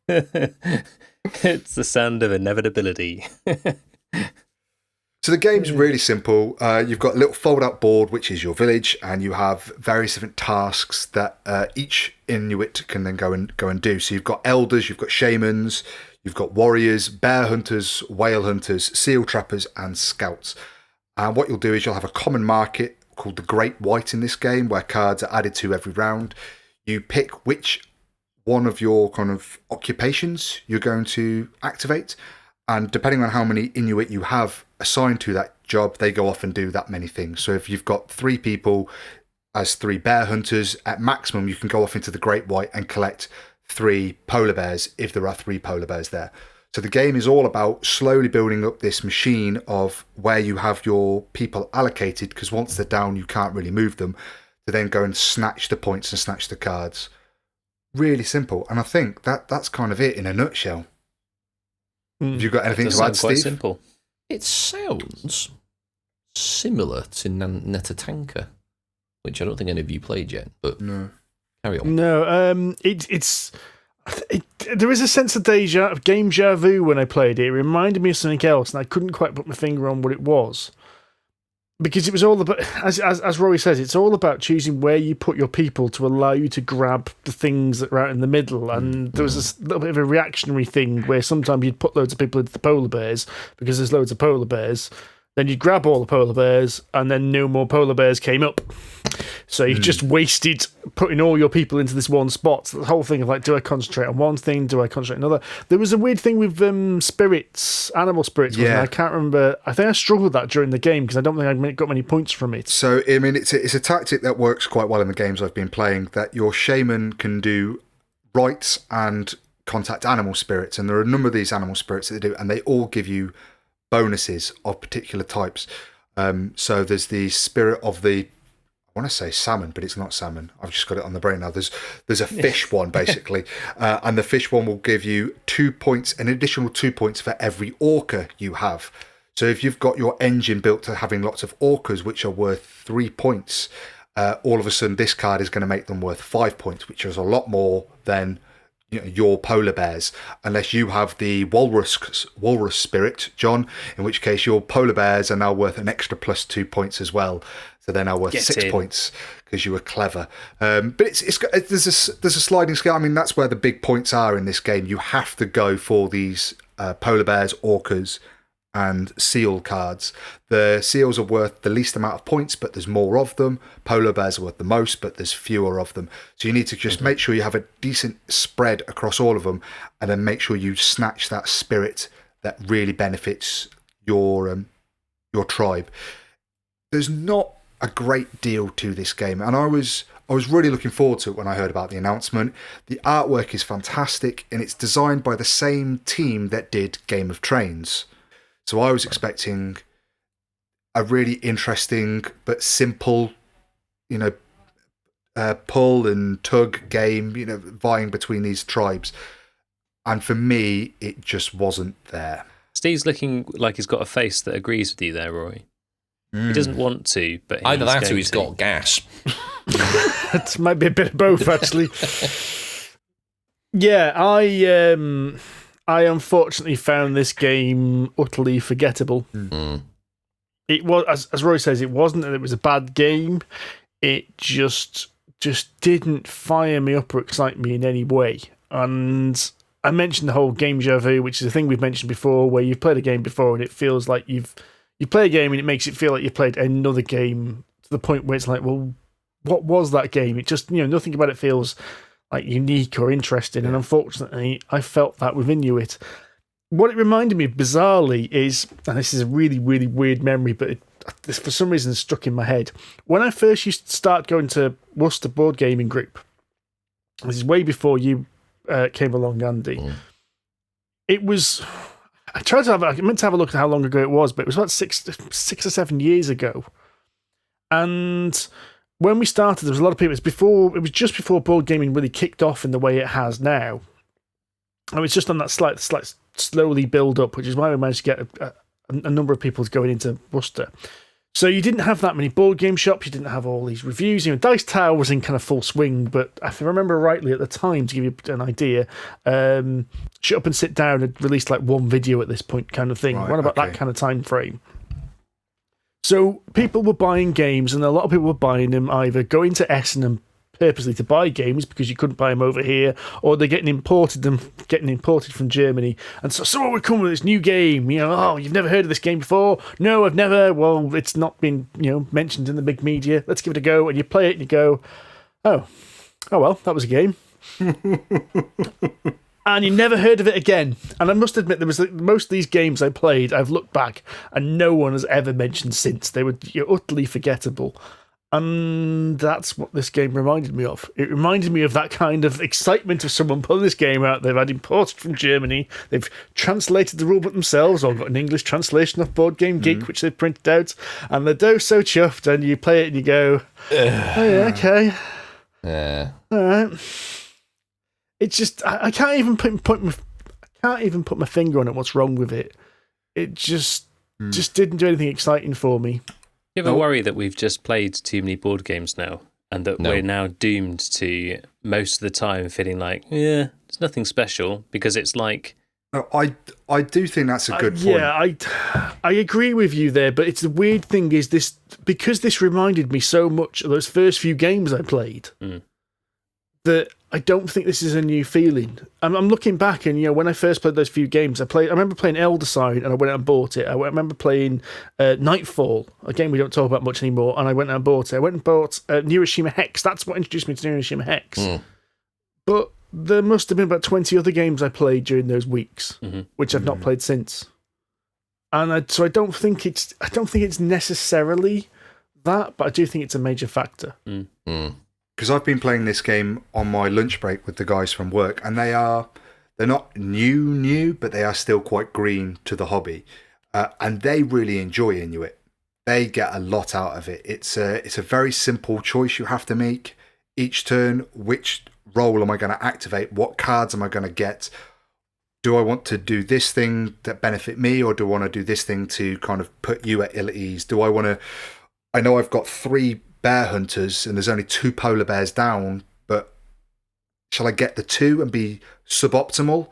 It's the sound of inevitability.
So the game's really simple. You've got a little fold-out board, which is your village, and you have various different tasks that each Inuit can then go and do. So you've got elders, you've got shamans, you've got warriors, bear hunters, whale hunters, seal trappers, and scouts. And what you'll do is you'll have a common market called the Great White in this game, where cards are added to every round. You pick which one of your kind of occupations you're going to activate, and depending on how many Inuit you have assigned to that job, they go off and do that many things. So if you've got 3 people as 3 bear hunters, at maximum you can go off into the Great White and collect 3 polar bears if there are 3 polar bears there. So the game is all about slowly building up this machine of where you have your people allocated, because once they're down, you can't really move them, to then go and snatch the points and snatch the cards. Really simple. And I think that's kind of it in a nutshell. Have you got anything to add, Steve?
Quite simple.
It sounds similar to Netatanka, which I don't think any of you played yet, but
No.
carry on.
No, there is a sense of game vu when I played it. It reminded me of something else, and I couldn't quite put my finger on what it was. Because it was all about, as Rory says, it's all about choosing where you put your people to allow you to grab the things that are out in the middle. And there was a little bit of a reactionary thing where sometimes you'd put loads of people into the polar bears because there's loads of polar bears. Then you'd grab all the polar bears, and then no more polar bears came up. So you just wasted putting all your people into this one spot. So the whole thing of like, do I concentrate on one thing? Do I concentrate on another? There was a weird thing with spirits, animal spirits. Wasn't there? I can't remember. I think I struggled with that during the game because I don't think I got many points from it.
So, I mean, it's a tactic that works quite well in the games I've been playing, that your shaman can do rites and contact animal spirits. And there are a number of these animal spirits that they do, and they all give you bonuses of particular types. So there's the spirit of the, I want to say salmon, but it's not salmon. I've just got it on the brain now. There's a fish one, basically. And the fish one will give you 2 points, an additional 2 points for every orca you have. So if you've got your engine built to having lots of orcas, which are worth 3 points, all of a sudden this card is going to make them worth 5 points, which is a lot more than your polar bears, unless you have the walrus spirit, John, in which case your polar bears are now worth an extra plus 2 points as well. So they're now worth 6 points because you were clever. But there's a sliding scale. I mean, that's where the big points are in this game. You have to go for these polar bears, orcas, and seal cards. The seals are worth the least amount of points, but there's more of them. Polar bears are worth the most, but there's fewer of them. So you need to just make sure you have a decent spread across all of them, and then make sure you snatch that spirit that really benefits your tribe. There's not a great deal to this game, and I was really looking forward to it when I heard about the announcement. The artwork is fantastic, and it's designed by the same team that did Game of Trains. So I was expecting a really interesting but simple, pull and tug game, vying between these tribes. And for me, it just wasn't there.
Steve's looking like he's got a face that agrees with you there, Roy. He doesn't want to, but
Either that or
he's
got gas.
It might be a bit of both, actually. Yeah, I unfortunately found this game utterly forgettable. It was, as Roy says, it wasn't that it was a bad game. It just didn't fire me up or excite me in any way. And I mentioned the whole game déjà vu, which is a thing we've mentioned before, where you've played a game before and it feels like you play a game and it makes it feel like you've played another game to the point where it's like, well, what was that game? It just, nothing about it feels like unique or interesting. And unfortunately, I felt that with Inuit. What it reminded me bizarrely is, and this is a really, really weird memory, but this for some reason stuck in my head. When I first used to start going to Worcester Board Gaming Group, this is way before you came along, Andy. It was, I meant to have a look at how long ago it was, but it was about six or 7 years ago. And when we started, there was a lot of people. It was just before board gaming really kicked off in the way it has now. And it's just on that slight slowly build up, which is why we managed to get a number of people going into Worcester. So you didn't have that many board game shops. You didn't have all these reviews. Dice Tower was in kind of full swing, but if I remember rightly at the time, to give you an idea, Shut Up and Sit Down had released like one video at this point, kind of thing. Right, about that kind of time frame. So people were buying games, and a lot of people were buying them either going to Essen and purposely to buy games because you couldn't buy them over here, or they're getting imported from Germany. And so we're coming with this new game. Oh, you've never heard of this game before? No, I've never. Well, it's not been mentioned in the big media. Let's give it a go. And you play it and you go, oh well, that was a game. And you never heard of it again. And I must admit, there was most of these games I played, I've looked back, and no one has ever mentioned since. They were utterly forgettable. And that's what this game reminded me of. It reminded me of that kind of excitement of someone pulling this game out. They've had imported from Germany. They've translated the rulebook themselves, or got an English translation of Board Game Geek, which they've printed out. And they're so chuffed, and you play it and you go, oh yeah, okay.
Yeah.
All right. It's just, I can't even put my finger on it. What's wrong with it? It just didn't do anything exciting for me.
You ever worry that we've just played too many board games now, and that we're now doomed to most of the time feeling like, yeah, it's nothing special, because it's like...
No, I do think that's a good point.
Yeah, I agree with you there, but it's the weird thing is this, because this reminded me so much of those first few games I played, that I don't think this is a new feeling. I'm looking back, and when I first played those few games, I remember playing Elder Sign, and I went out and bought it. I remember playing Nightfall, a game we don't talk about much anymore, and I went out and bought it. I went and bought Neuroshima Hex. That's what introduced me to Neuroshima Hex. But there must have been about 20 other games I played during those weeks, which I've not played since. And so I don't think it's necessarily that, but I do think it's a major factor.
Because I've been playing this game on my lunch break with the guys from work, and they're not new, but they are still quite green to the hobby, and they really enjoy Inuit. They get a lot out of it. It's a very simple choice you have to make each turn. Which role am I going to activate? What cards am I going to get? Do I want to do this thing that benefit me, or do I want to do this thing to kind of put you at ill at ease? Do I want to... I know I've got 3 bear hunters and there's only 2 polar bears down, but shall I get the 2 and be suboptimal,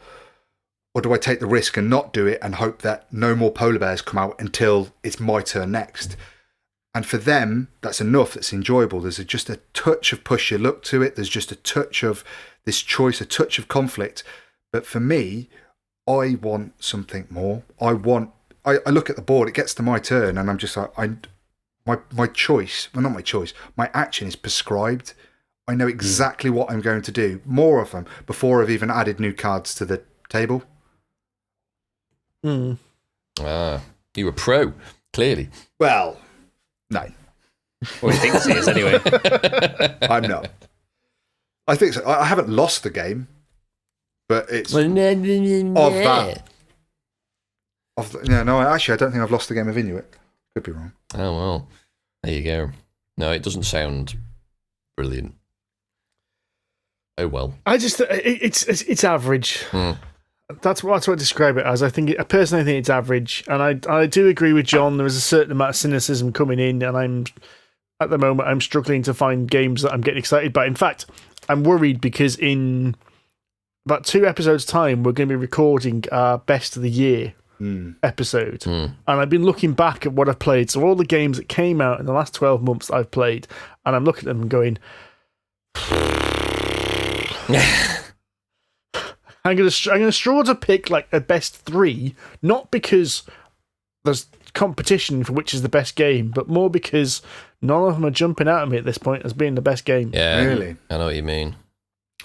or do I take the risk and not do it and hope that no more polar bears come out until it's my turn next? And for them, that's enough. That's enjoyable. There's just a touch of push your luck to it. There's just a touch of this choice, a touch of conflict. But for me, I want something more. I look at the board, it gets to my turn, and I'm just like, my choice, well, not my choice, my action is prescribed. I know exactly what I'm going to do, more of them, before I've even added new cards to the table.
You're a pro, clearly.
Well, no.
Well, he thinks he is anyway.
I'm not. I think so. I haven't lost the game, but it's of that. Actually, I don't think I've lost the game of Inuit. Could be wrong.
Oh, well. There you go. No, it doesn't sound brilliant. Oh, well.
I just... It's average. That's what I describe it as. Personally, I think it's average, and I do agree with John. There is a certain amount of cynicism coming in, and at the moment I'm struggling to find games that I'm getting excited by. In fact, I'm worried because in about 2 episodes' time, we're going to be recording our best of the year episode, and I've been looking back at what I've played. So all the games that came out in the last 12 months that I've played, and I'm looking at them and going. I'm gonna struggle to pick like a best 3, not because there's competition for which is the best game, but more because none of them are jumping out at me at this point as being the best game.
Yeah,
really.
I know what you mean.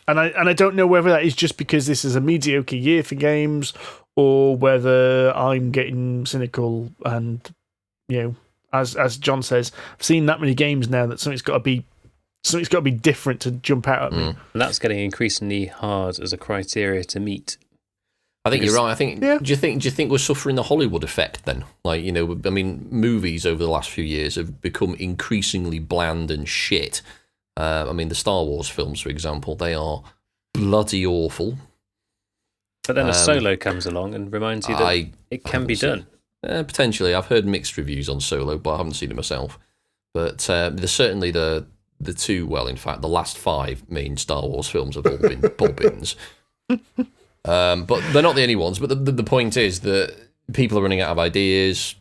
And I don't know whether that is just because this is a mediocre year for games, or whether I'm getting cynical and as John says, I've seen that many games now that something's got to be different to jump out at me.
And that's getting increasingly hard as a criteria to meet.
I think you're right. I think. Yeah. Do you think we're suffering the Hollywood effect then? Like, I mean, movies over the last few years have become increasingly bland and shit. I mean, the Star Wars films, for example, they are bloody awful.
But then a Solo comes along and reminds you that it can be done.
Potentially, I've heard mixed reviews on Solo, but I haven't seen it myself. But there's certainly the two, well, in fact, the last 5 main Star Wars films have all been bins. But they're not the only ones. But the point is that people are running out of ideas.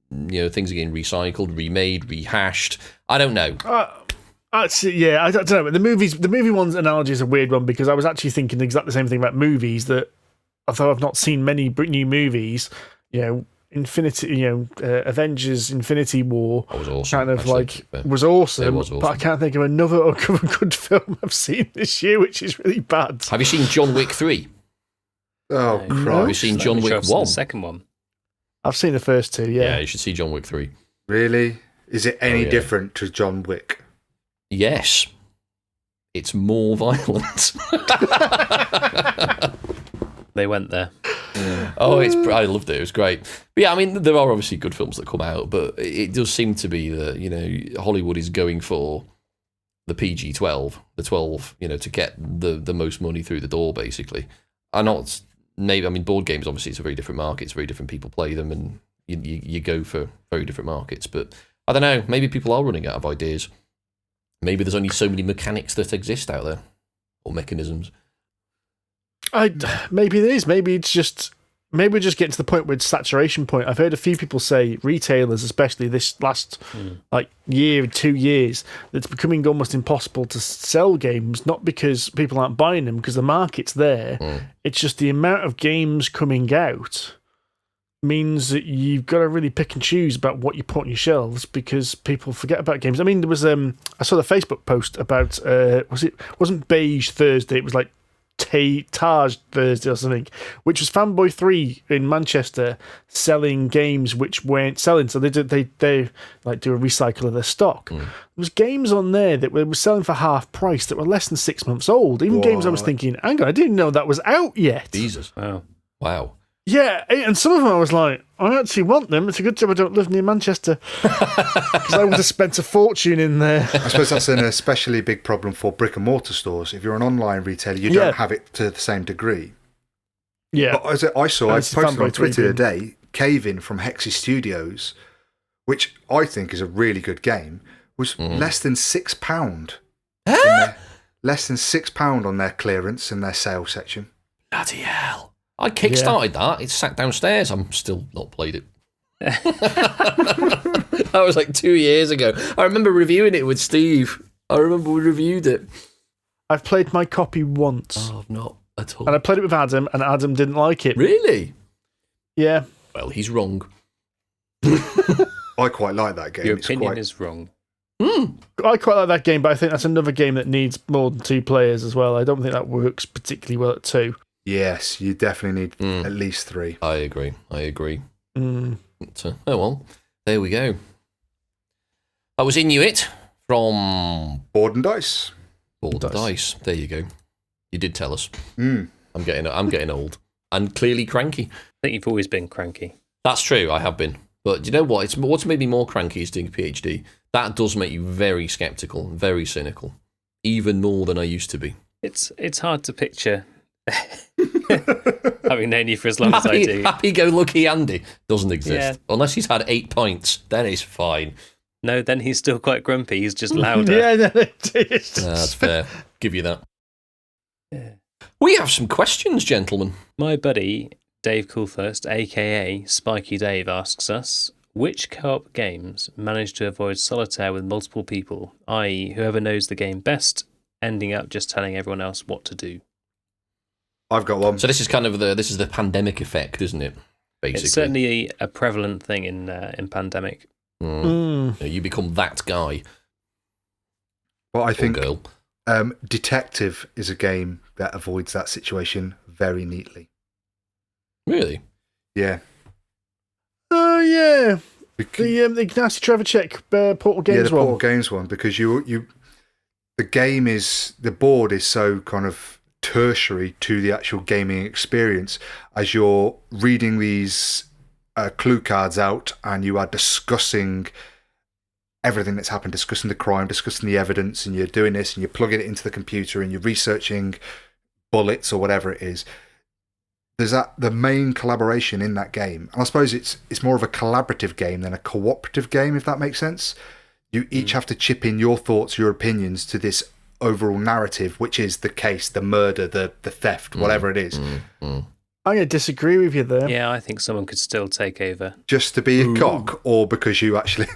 Things are getting recycled, remade, rehashed. I don't know.
I don't know. The movie one's analogy is a weird one because I was actually thinking exactly the same thing about movies. That although I've not seen many new movies, Avengers Infinity War
was awesome,
kind of was awesome, but I can't think of another good film I've seen this year which is really bad.
Have you seen John Wick 3?
Oh, Christ.
Have you seen John Wick 1?
The second one.
I've seen the first 2, yeah.
Yeah, you should see John Wick 3.
Really? Is it any different to John Wick?
Yes. It's more violent.
They went there.
Yeah. I loved it. It was great. But yeah, I mean, there are obviously good films that come out, but it does seem to be that, Hollywood is going for the PG-12, the 12, to get the most money through the door, basically. Board games, obviously, it's a very different market. It's very different people play them, and you go for very different markets. But I don't know, maybe people are running out of ideas. Maybe there's only so many mechanics that exist out there, or mechanisms.
Maybe there is. Maybe we're just getting to the point where it's saturation point. I've heard a few people say, retailers, especially this last year, 2 years, that it's becoming almost impossible to sell games, not because people aren't buying them, because the market's there. It's just the amount of games coming out means that you've got to really pick and choose about what you put on your shelves because people forget about games. I mean, there was I saw the Facebook post about wasn't Beige Thursday, it was like Taj Thursday or something, which was Fanboy 3 in Manchester selling games which weren't selling. So they like do a recycle of their stock. There was games on there that were selling for half price that were less than 6 months old. Even games I was thinking, hang on, I didn't know that was out yet.
Jesus. Wow.
Yeah, and some of them I was like, I actually want them. It's a good job I don't live near Manchester because I would have spent a fortune in there.
I suppose that's an especially big problem for brick and mortar stores. If you're an online retailer, you don't have it to the same degree.
Yeah.
But as I posted on Twitter today, Cave In from Hexy Studios, which I think is a really good game, was less than £6. Less than £6 on their clearance in their sale section.
Bloody hell. I kickstarted that. It's sat downstairs. I'm still not played it. That was like 2 years ago. I remember reviewing it with Steve. I remember we reviewed it.
I've played my copy once.
Oh, I've not at all.
And I played it with Adam, and Adam didn't like it.
Really?
Yeah.
Well, he's wrong.
I quite like that game.
Your opinion is wrong.
I quite like that game, but I think that's another game that needs more than 2 players as well. I don't think that works particularly well at 2.
Yes, you definitely need at least 3.
I agree. But, oh well, there we go. That was Inuit from
Board and Dice.
Board and Dice. There you go. You did tell us. I'm getting old and clearly cranky.
I think you've always been cranky.
That's true. I have been. But you know what? What's made me more cranky is doing a PhD. That does make you very sceptical, very cynical, even more than I used to be.
It's hard to picture Having known you for as long as I do.
Happy-go-lucky Andy doesn't exist. Yeah. Unless he's had 8 pints, then he's fine.
No, then he's still quite grumpy. He's just louder.
Yeah, no, it's just...
That's fair. Give you that.
Yeah.
We have some questions, gentlemen.
My buddy, Dave Coolthirst, a.k.a. Spiky Dave, asks us, which co-op games manage to avoid solitaire with multiple people, i.e. whoever knows the game best, ending up just telling everyone else what to do?
I've got one.
So this is kind of the pandemic effect, isn't it? Basically,
it's certainly a prevalent thing in pandemic.
You become that guy.
Well, I think
girl.
Detective is a game that avoids that situation very neatly.
Really?
Yeah.
Oh, yeah. The Ignacy Trevacek Portal Games one.
Yeah, the Portal Games one, because the board is so kind of tertiary to the actual gaming experience. As you're reading these clue cards out and you are discussing everything that's happened, discussing the crime, discussing the evidence, and you're doing this and you're plugging it into the computer and you're researching bullets or whatever it is. There's the main collaboration in that game. And I suppose it's more of a collaborative game than a cooperative game, if that makes sense. You each have to chip in your thoughts, your opinions to this overall narrative, which is the case, the murder, the theft, whatever it is.
I'm going to disagree with you there.
Yeah, I think someone could still take over.
Just to be a cock, or because you actually...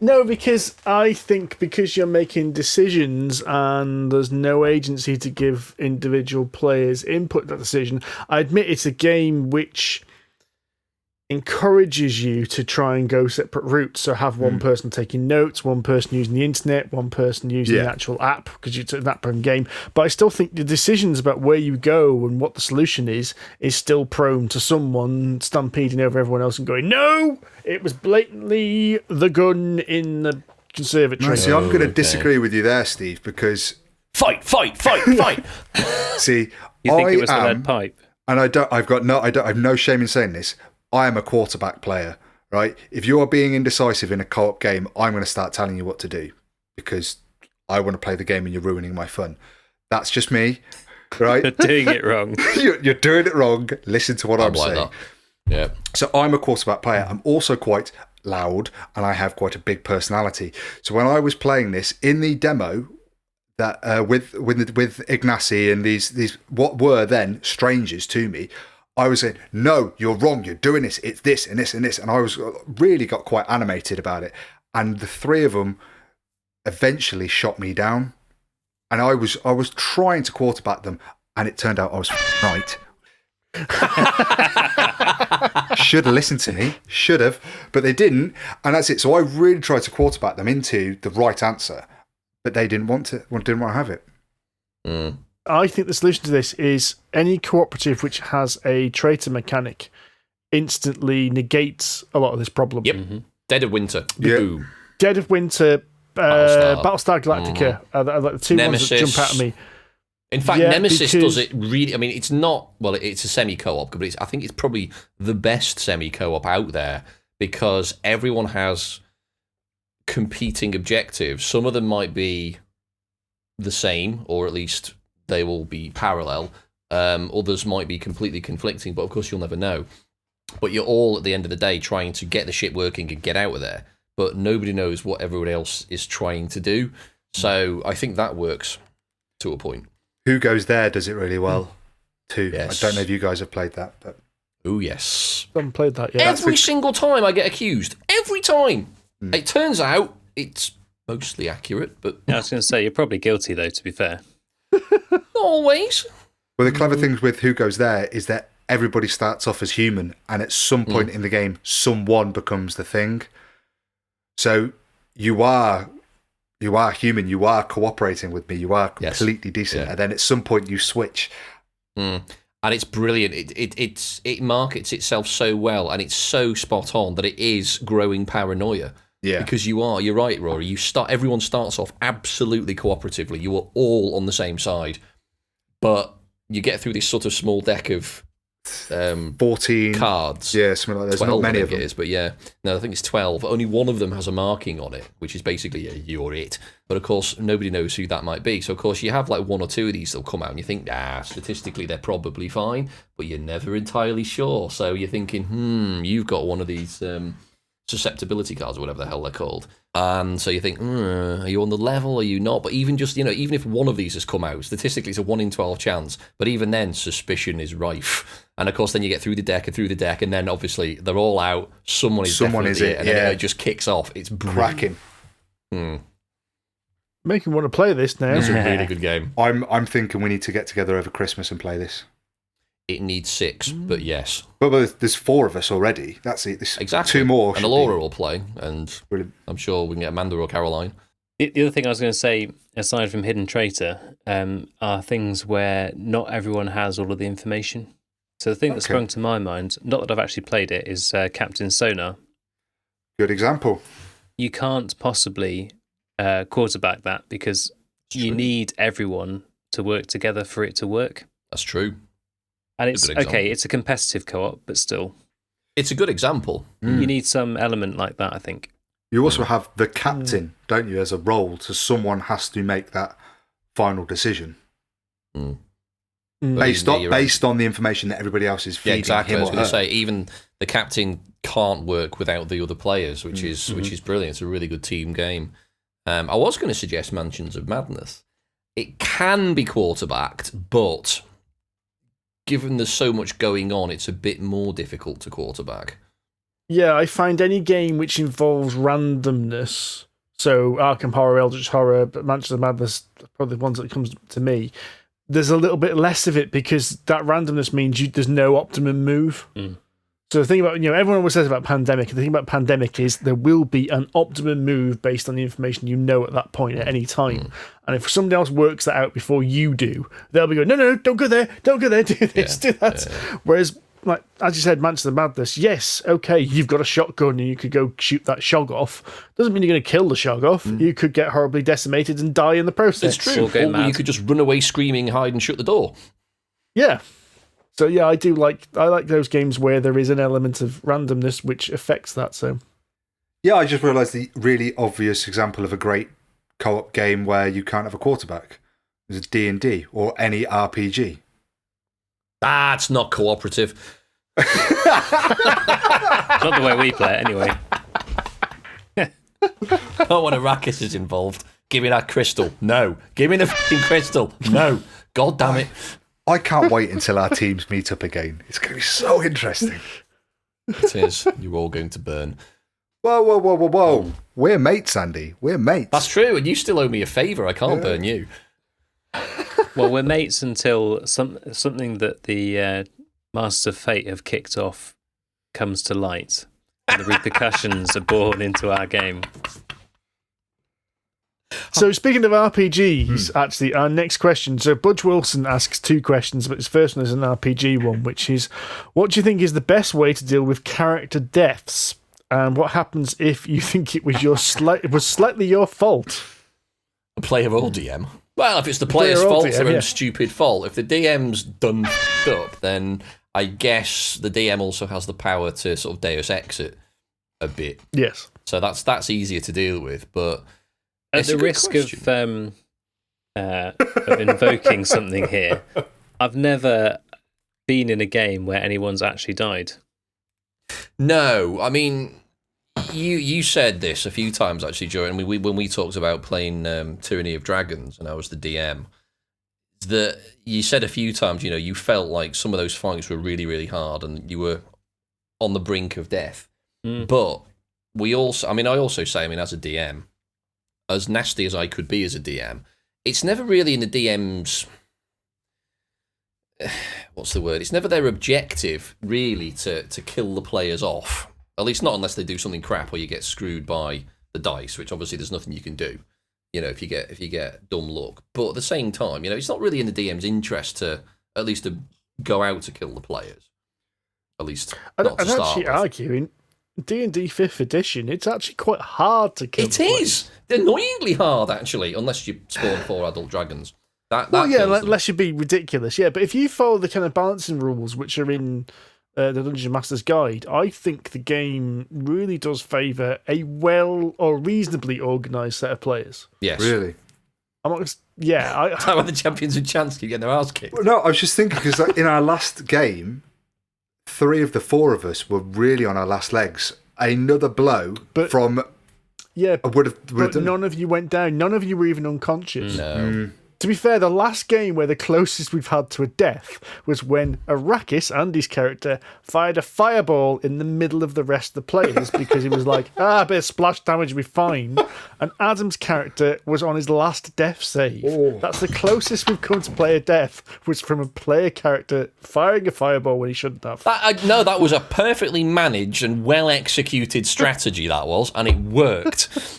No, because I think because you're making decisions and there's no agency to give individual players input to that decision, I admit it's a game which encourages you to try and go separate routes. So have one person taking notes, one person using the internet, one person using the actual app, because it's an app-run game. But I still think the decisions about where you go and what the solution is still prone to someone stampeding over everyone else and going, no, it was blatantly the gun in the conservatory.
No, see, I'm going to disagree with you there, Steve, because...
Fight!
See,
you think it was the lead pipe?
And I've no shame in saying this. I am a quarterback player, right? If you are being indecisive in a co-op game, I'm going to start telling you what to do because I want to play the game and you're ruining my fun. That's just me, right?
You're doing it wrong.
You're doing it wrong. Listen to what I'm saying.
That. Yeah.
So I'm a quarterback player. I'm also quite loud and I have quite a big personality. So when I was playing this in the demo, that with Ignacy and these what were then strangers to me, I was saying, no, you're wrong, you're doing this, it's this and this and this. And I was really got quite animated about it. And the three of them eventually shot me down. And I was trying to quarterback them, and it turned out I was right. Should have listened to me, should have, but they didn't. And that's it. So I really tried to quarterback them into the right answer, but they didn't want to have it.
I think the solution to this is any cooperative which has a traitor mechanic instantly negates a lot of this problem.
Yep. Dead of Winter.
Yeah.
Boom.
Dead of Winter, Battlestar Galactica are the two
Nemesis.
ones that jump out at me.
In fact, Nemesis does it really... I mean, it's not... Well, it's a semi-co-op, but I think it's probably the best semi-co-op out there because everyone has competing objectives. Some of them might be the same, or at least... they will be parallel. Others might be completely conflicting, but of course you'll never know. But you're all, at the end of the day, trying to get the ship working and get out of there. But nobody knows what everyone else is trying to do. So I think that works to a point.
Who Goes There does it really well, too.
Yes.
I don't know if you guys have played that. But...
Oh, yes.
I haven't played that yet.
Every single time I get accused. Every time. It turns out it's mostly accurate, but...
Yeah, I was going to say, you're probably guilty, though, to be fair.
Not always.
Well, the clever things with Who Goes There is that everybody starts off as human, and at some point in the game, someone becomes the thing. So you are human, you are cooperating with me, you are completely decent, and then at some point you switch.
And it's brilliant. It markets itself so well, and it's so spot on that it is growing paranoia. Yeah, because you're right, Rory. Everyone starts off absolutely cooperatively. You are all on the same side, but you get through this sort of small deck of
14
cards.
Yeah, something like that. There's not many of them.
It is, but yeah. No, I think it's 12. Only one of them has a marking on it, which is basically, you're it. But of course, nobody knows who that might be. So, of course, you have like one or two of these that'll come out and you think, statistically, they're probably fine, but you're never entirely sure. So you're thinking, you've got one of these susceptibility cards or whatever the hell they're called. And so you think, are you on the level? Are you not? But even just, even if one of these has come out, statistically it's a 1 in 12 chance. But even then, suspicion is rife. And of course, then you get through the deck, and then obviously they're all out. Someone is it, and then it just kicks off. It's
cracking.
Making me want to play this now.
It's a really good game.
I'm thinking we need to get together over Christmas and play this.
It needs 6, but yes.
But there's 4 of us already. That's it. There's
exactly.
2 more.
And Laura will play, and
brilliant.
I'm sure we can get Amanda or Caroline.
The other thing I was going to say, aside from Hidden Traitor, are things where not everyone has all of the information. So the thing that sprung to my mind, not that I've actually played it, is Captain Sonar.
Good example.
You can't possibly quarterback that because you need everyone to work together for it to work.
That's true.
And it's okay, it's a competitive co-op, but still.
It's a good example.
You need some element like that, I think.
You also have the captain, don't you, as a role, so someone has to make that final decision. Based on the information that everybody else is feeding
exactly.
him or
I was going to say, even the captain can't work without the other players, which is brilliant. It's a really good team game. I was going to suggest Mansions of Madness. It can be quarterbacked, but given there's so much going on, it's a bit more difficult to quarterback.
Yeah, I find any game which involves randomness, so Arkham Horror, Eldritch Horror, Mansions of Madness, probably the ones that comes to me, there's a little bit less of it because that randomness means there's no optimum move. So the thing about, everyone always says about Pandemic, the thing about Pandemic is there will be an optimum move based on the information you know at that point at any time. And if somebody else works that out before you do, they'll be going, no, don't go there, do this, do that. Whereas, like as you said, Mansions of Madness, yes, okay, you've got a shotgun and you could go shoot that shog off. Doesn't mean you're going to kill the shog off. You could get horribly decimated and die in the process.
It's true. Or you could just run away screaming, hide and shut the door.
Yeah. So yeah, I like those games where there is an element of randomness which affects that. So
yeah, I just realised the really obvious example of a great co-op game where you can't have a quarterback is a D&D or any RPG.
That's not cooperative.
Not the way we play it, anyway.
Not when a racket is involved. Give me that crystal. No. Give me the f***ing crystal. No. God damn it.
I can't wait until our teams meet up again. It's going to be so interesting.
It is. You're all going to burn.
Whoa. We're mates, Andy. We're mates.
That's true, and you still owe me a favour. I can't burn you.
Well, we're mates until something that the Masters of Fate have kicked off comes to light. And the repercussions are born into our game.
So speaking of RPGs, actually, our next question. So Budge Wilson asks 2 questions, but his first one is an RPG one, which is, what do you think is the best way to deal with character deaths? And what happens if you think it was slightly your fault?
A player or DM? Well, if it's the player's fault, it's their own stupid fault. If the DM's done up, then I guess the DM also has the power to sort of Deus Ex it a bit.
Yes.
So that's easier to deal with, but
at the risk of invoking something here, I've never been in a game where anyone's actually died.
No, I mean, you said this a few times actually during when we talked about playing Tyranny of Dragons, and I was the DM. That you said a few times, you felt like some of those fights were really, really hard, and you were on the brink of death. But I also say, as a DM, as nasty as I could be as a DM, it's never really in the DM's what's the word? It's never their objective, really, to kill the players off. At least not unless they do something crap or you get screwed by the dice, which obviously there's nothing you can do, if you get dumb luck. But at the same time, it's not really in the DM's interest to go out to kill the players. At least not to start
actually
with.
argue in D&D 5th edition, it's actually quite hard to kill.
It is annoyingly hard, actually, unless you spawn 4 adult dragons. kills them.
unless you be ridiculous, yeah. But if you follow the kind of balancing rules which are in the Dungeon Master's Guide, I think the game really does favour a well or reasonably organised set of players.
Yes.
Really?
I'm not. Yeah,
That's how the champions with chance keep getting their ass kicked.
Well, no, I was just thinking because in our last game, 3 of the 4 of us were really on our last legs. Another blow from would have done
none of you went down. None of you were even unconscious.
No.
To be fair, the last game where the closest we've had to a death was when Arrakis, Andy's character, fired a fireball in the middle of the rest of the players because he was like, a bit of splash damage will be fine. And Adam's character was on his last death save.
Oh.
That's the closest we've come to player death, was from a player character firing a fireball when he shouldn't have.
That was a perfectly managed and well-executed strategy, that was, and it worked.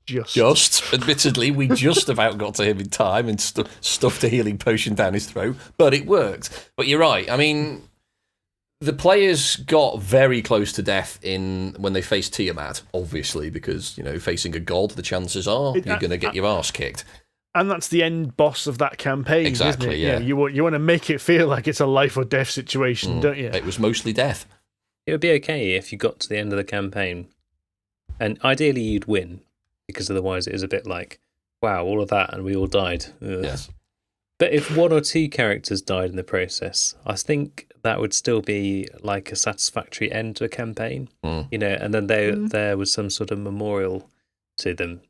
Just, admittedly, we just about got to him in time and stuffed a healing potion down his throat, but it worked. But you're right. I mean, the players got very close to death when they faced Tiamat, obviously, because, facing a god, the chances are you're going to get your arse kicked.
And that's the end boss of that campaign,
exactly,
isn't it?
Yeah.
You want to make it feel like it's a life or death situation, don't you?
It was mostly death.
It would be okay if you got to the end of the campaign, and ideally you'd win. Because otherwise it is a bit like, wow, all of that and we all died. Ugh.
Yes.
But if 1 or 2 characters died in the process, I think that would still be like a satisfactory end to a campaign. And then there was some sort of memorial to them.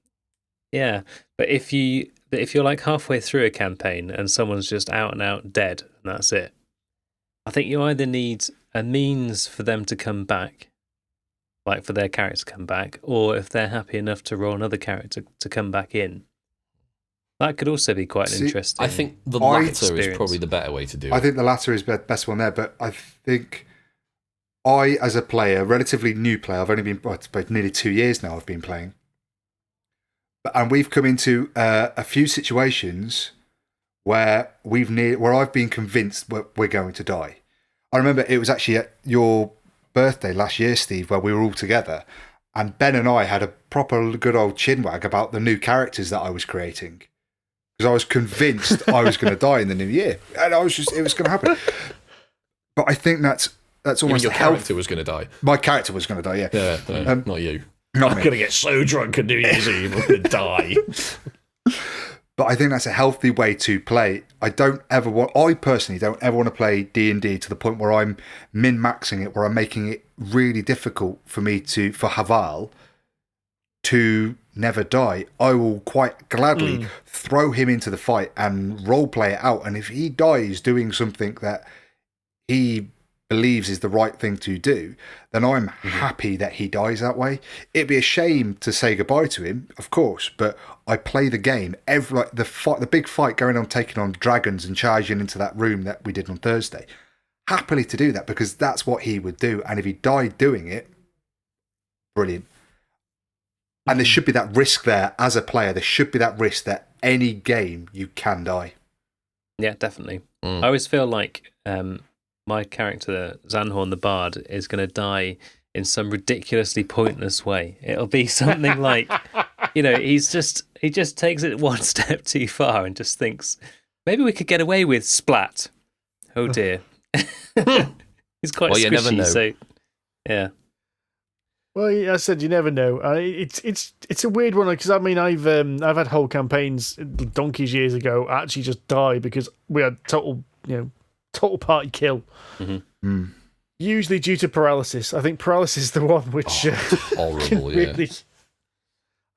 Yeah. But if you're like halfway through a campaign and someone's just out and out dead and that's it, I think you either need a means for them to come back, like for their character to come back, or if they're happy enough to roll another character to come back in. That could also be quite an interesting.
I think the latter is probably the better way to do it.
I think the latter is the best one there, but I think I, as a player, relatively new player, I've only been nearly 2 years now I've been playing, and we've come into a few situations where I've been convinced we're going to die. I remember it was actually at your birthday last year, Steve, where we were all together, and Ben and I had a proper good old chinwag about the new characters that I was creating, because I was convinced I was going to die in the new year, and it was going to happen. But I think that's almost
your character was going to die.
My character was going to die, yeah.
Yeah, not you.
Not
I'm
me.
going to get so drunk on New Year's Eve, I'm going to die.
But I think that's a healthy way to play. I personally don't ever want to play D&D to the point where I'm min-maxing it, where I'm making it really difficult for Haval to never die. I will quite gladly throw him into the fight and role play it out. And if he dies doing something that he believes is the right thing to do, then I'm happy that he dies that way. It'd be a shame to say goodbye to him, of course, but I play the game. The big fight going on, taking on dragons and charging into that room that we did on Thursday. Happily to do that, because that's what he would do. And if he died doing it, brilliant. And there should be that risk there as a player. There should be that risk that any game you can die.
Yeah, definitely. I always feel like my character, Zanhorn the Bard, is going to die in some ridiculously pointless way. It'll be something like, he just takes it one step too far and just thinks, maybe we could get away with splat. Oh dear. He's quite squishy,
you never know.
So yeah.
Well, I said you never know. It's a weird one, because I've had whole campaigns donkeys years ago actually just die because we had total party kill. Usually due to paralysis. I think paralysis is the one which
horrible.
really,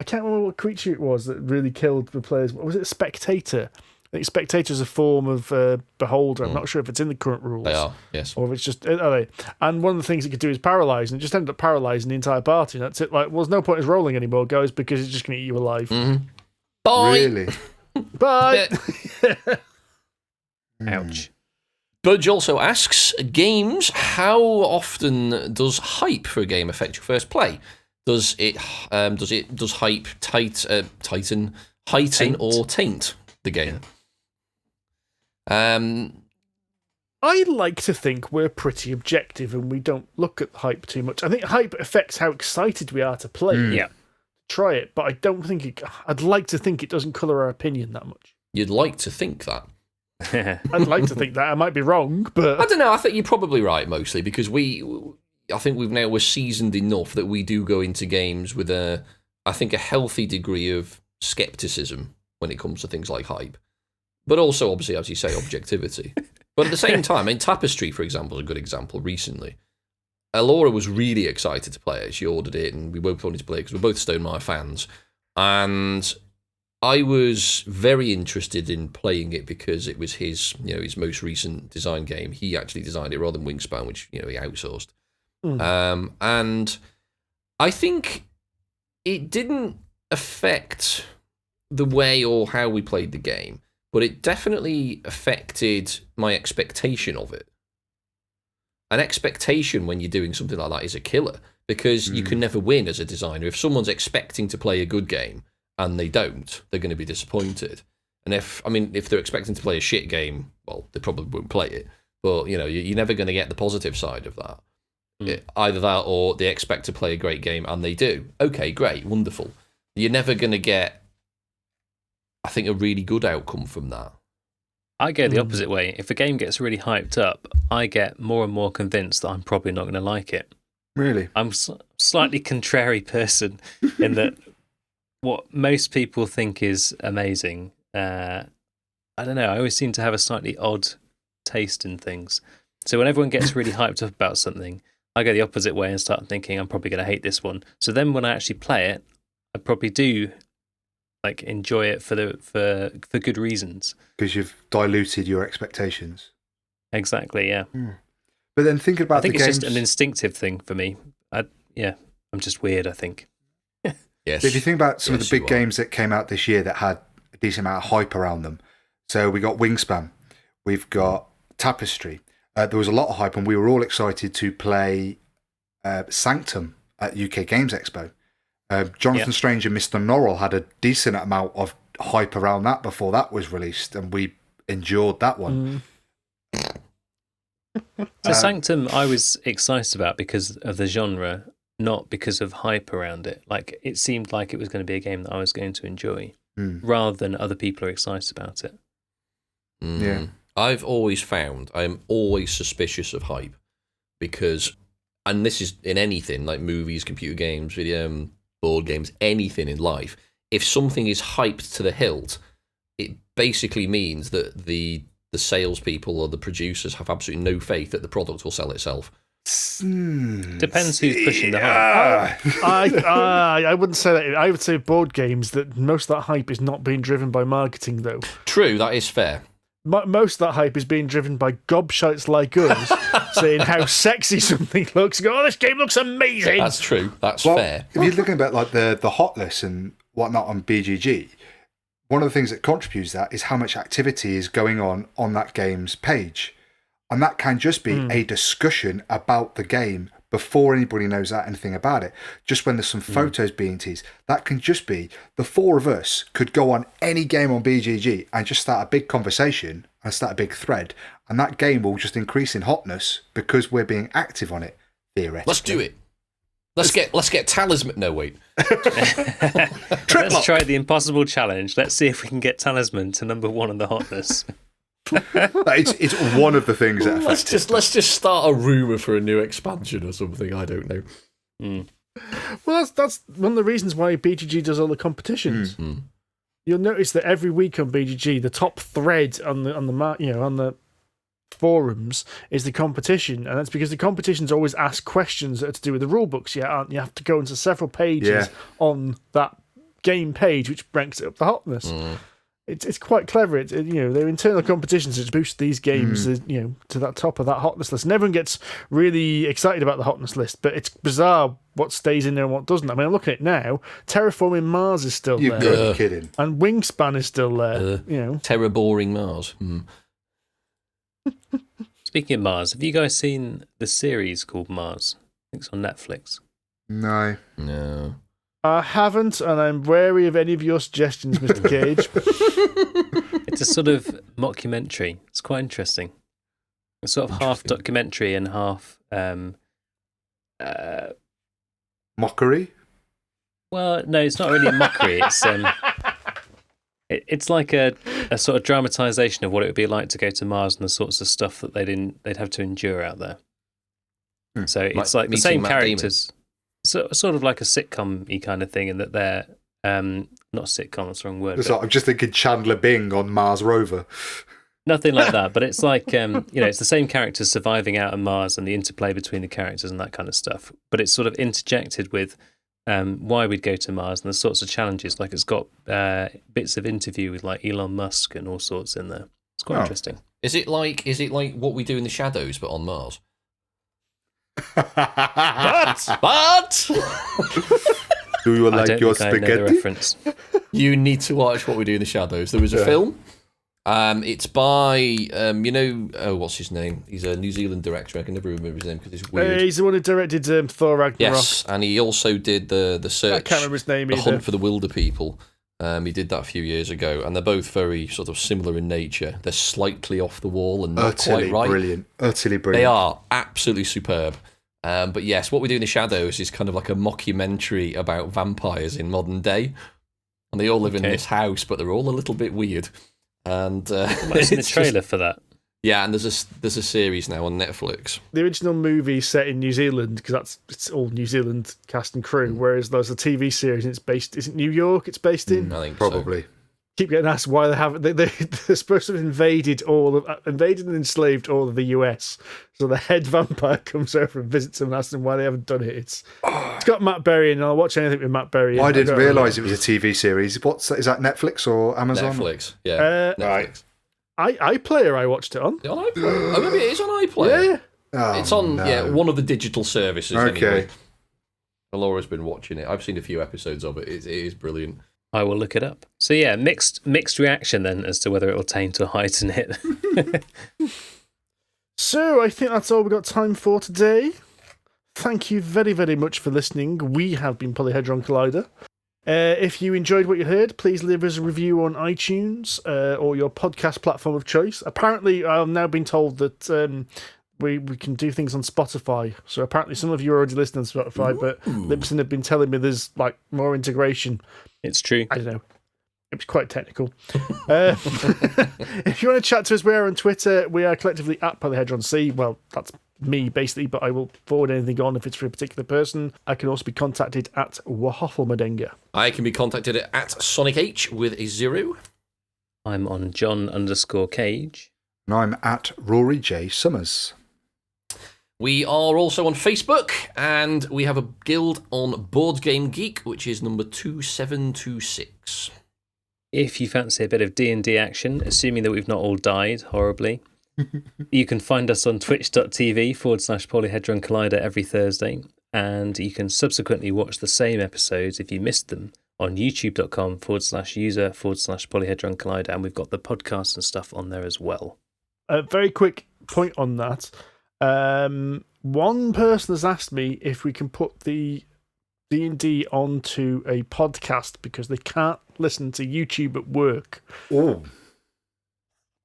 I can't remember what creature it was that really killed the players. Was it a spectator? I think spectator is a form of beholder. I'm not sure if it's in the current rules.
They are, yes.
Or if it's just, are they? And one of the things it could do is paralyse, and it just ended up paralysing the entire party. And that's it. Like, well, there's no point in rolling anymore, guys, because it's just going to eat you alive.
Bye.
Really?
Bye.
Ouch.
Budge also asks, games, how often does hype for a game affect your first play? Does hype heighten or taint the game?
I like to think we're pretty objective and we don't look at hype too much. I think hype affects how excited we are to play.
Yeah.
try it, but I don't think I'd like to think it doesn't colour our opinion that much.
You'd like to think that.
I'd like to think that. I might be wrong, but
I don't know. I think you're probably right, mostly, because I think we're seasoned enough that we do go into games with a healthy degree of skepticism when it comes to things like hype. But also, obviously, as you say, objectivity. But at the same time, Tapestry, for example, is a good example recently. Laura was really excited to play it. She ordered it, and we both wanted to play it because we're both Stonemaier fans. And I was very interested in playing it because it was his most recent design game. He actually designed it rather than Wingspan, which he outsourced. And I think it didn't affect the way or how we played the game, but it definitely affected my expectation of it. An expectation when you're doing something like that is a killer, because you can never win as a designer. If someone's expecting to play a good game and they don't, they're going to be disappointed. And if they're expecting to play a shit game, well, they probably won't play it. But you're never going to get the positive side of that. Either that or they expect to play a great game and they do. Okay, great, wonderful. You're never going to get, I think, a really good outcome from that.
I go the opposite way. If a game gets really hyped up, I get more and more convinced that I'm probably not going to like it.
Really?
I'm a slightly contrary person in that what most people think is amazing, I don't know, I always seem to have a slightly odd taste in things. So when everyone gets really hyped up about something, I go the opposite way and start thinking I'm probably going to hate this one. So then when I actually play it, I probably do enjoy it for good reasons.
Because you've diluted your expectations.
Exactly, yeah.
But then think about
I think
the
it's
games.
just an instinctive thing for me. I'm just weird, I think.
Yes.
If you think about some of the big games that came out this year that had a decent amount of hype around them. So we got Wingspan, we've got Tapestry. There was a lot of hype, and we were all excited to play Sanctum at UK Games Expo. Jonathan Strange and Mr. Norrell had a decent amount of hype around that before that was released, and we endured that one.
So Sanctum I was excited about because of the genre, not because of hype around it. Like, it seemed like it was going to be a game that I was going to enjoy, rather than other people are excited about it.
Yeah.
I've always found I'm always suspicious of hype because, and this is in anything like movies, computer games, video, board games, anything in life, if something is hyped to the hilt, it basically means that the salespeople or the producers have absolutely no faith that the product will sell itself.
Depends who's pushing the hype.
I wouldn't say that. I would say board games that most of that hype is not being driven by marketing, though.
True, that is fair.
Most of that hype is being driven by gobshites like us saying how sexy something looks. Go, this game looks amazing.
That's true. That's fair.
If you're looking at like the hot list and whatnot on BGG, one of the things that contributes to that is how much activity is going on that game's page. And that can just be a discussion about the game before anybody knows anything about it. Just when there's some photos being teased, that can just be the four of us could go on any game on BGG and just start a big conversation and start a big thread. And that game will just increase in hotness because we're being active on it, theoretically.
Let's do it. Let's get talisman. No, wait.
Let's try the impossible challenge. Let's see if we can get talisman to number 1 on the hotness.
It's one of the things that affects it.
Let's just start a rumor for a new expansion or something. I don't know.
Well, that's one of the reasons why BGG does all the competitions. You'll notice that every week on BGG, the top thread on the forums is the competition, and that's because the competitions always ask questions that are to do with the rule books. You have to go into several pages on that game page, which ranks it up the hotness. It's quite clever. They're internal competitions to boost these games, to that top of that hotness list. And everyone gets really excited about the hotness list, but it's bizarre what stays in there and what doesn't. I mean, I'm looking at it now. Terraforming Mars is still there.
You're kidding.
And Wingspan is still there.
Terror boring Mars.
Speaking of Mars, have you guys seen the series called Mars? I think it's on Netflix.
No.
I haven't, and I'm wary of any of your suggestions, Mr. Cage.
It's a sort of mockumentary. It's quite interesting. It's sort of half documentary and half
Mockery?
Well, no, it's not really a mockery. It's like a sort of dramatisation of what it would be like to go to Mars and the sorts of stuff that they'd have to endure out there. So it's like the same characters, sort of like a sitcom-y kind of thing, in that they're not sitcom, that's the wrong word.
I'm just thinking Chandler Bing on Mars Rover.
Nothing like that, but it's like, it's the same characters surviving out on Mars and the interplay between the characters and that kind of stuff. But it's sort of interjected with why we'd go to Mars and the sorts of challenges. Like, it's got bits of interview with like Elon Musk and all sorts in there. It's quite interesting.
Is it like What We Do in the Shadows, but on Mars? But
do you like your spaghetti?
You need to watch What We Do in the Shadows. There was a film. It's by what's his name? He's a New Zealand director. I can never remember his name because it's weird.
He's the one who directed Thor Ragnarok.
Yes, and he also did the search.
I can't remember his name
The
either.
Hunt for the Wilder People. He did that a few years ago, and they're both very sort of similar in nature. They're slightly off the wall and not quite right.
Utterly brilliant.
They are absolutely superb. But yes, What We Do in the Shadows is kind of like a mockumentary about vampires in modern day, and they all live in this house, but they're all a little bit weird. And
it's in the trailer for that.
Yeah, and there's a series now on Netflix.
The original movie set in New Zealand, because it's all New Zealand cast and crew, whereas there's a TV series and it's based, is it New York it's based in?
I think
probably.
So.
Keep getting asked why they haven't. They're supposed to have invaded and enslaved all of the US. So the head vampire comes over and visits them and asks them why they haven't done it. It's got Matt Berry, and I'll watch anything with Matt Berry.
I didn't realise it was a TV series. Is that Netflix or Amazon?
Netflix, yeah.
Netflix. iPlayer, I watched it on.
On iPlayer? Oh, maybe it is on iPlayer.
Yeah.
It's on one of the digital services anyway. Laura's been watching it. I've seen a few episodes of it. It is brilliant.
I will look it up. So yeah, mixed reaction then as to whether it will taint or heighten it.
So I think that's all we've got time for today. Thank you very, very much for listening. We have been Polyhedron Collider. If you enjoyed what you heard, please leave us a review on iTunes or your podcast platform of choice. Apparently, I've now been told that we can do things on Spotify. So apparently some of you are already listening on Spotify, but Libsyn have been telling me there's like more integration.
It's true.
I don't know. It was quite technical. If you want to chat to us, we are on Twitter. We are collectively at Polyhedron C. Well, that's me, basically, but I will forward anything on if it's for a particular person. I can also be contacted at Wahofflemadenga.
I can be contacted at Sonic H with a 0.
I'm on John_Cage.
And I'm at Rory J. Summers.
We are also on Facebook, and we have a guild on Board Game Geek, which is number 2726.
If you fancy a bit of D&D action, assuming that we've not all died horribly, you can find us on twitch.tv/Polyhedron Collider every Thursday, and you can subsequently watch the same episodes if you missed them on youtube.com/user/Polyhedron Collider, and we've got the podcasts and stuff on there as well.
A very quick point on that. One person has asked me if we can put the D&D onto a podcast because they can't listen to YouTube at work.
Oh.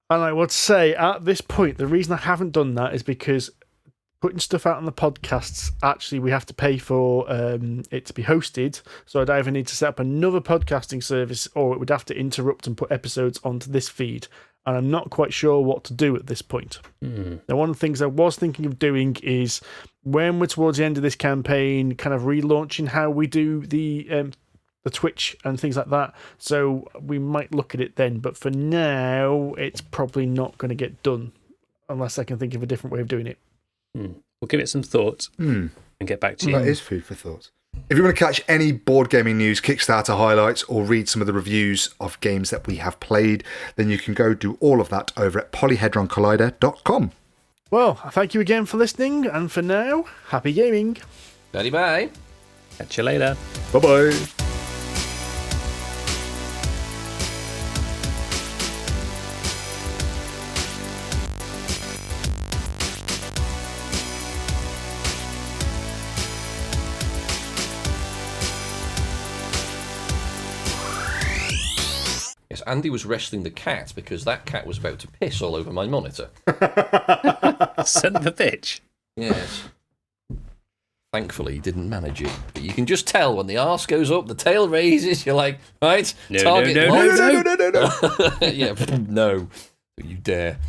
And I would say at this point, the reason I haven't done that is because putting stuff out on the podcasts, actually, we have to pay for it to be hosted. So I'd either need to set up another podcasting service or it would have to interrupt and put episodes onto this feed. And I'm not quite sure what to do at this point. Now, one of the things I was thinking of doing is when we're towards the end of this campaign, kind of relaunching how we do the Twitch and things like that. So we might look at it then. But for now, it's probably not going to get done unless I can think of a different way of doing it.
We'll give it some thought and get back to you.
That is food for thought. If you want to catch any board gaming news, Kickstarter highlights, or read some of the reviews of games that we have played, then you can go do all of that over at polyhedroncollider.com.
Well, thank you again for listening, and for now, happy gaming.
Bye.
Catch you later.
Bye-bye.
Andy was wrestling the cat because that cat was about to piss all over my monitor.
Son of a bitch.
Yes. Thankfully, he didn't manage it. But you can just tell when the arse goes up, the tail raises, you're like, right,
No,
target
no,
locked.
No.
Yeah, no. Don't you dare.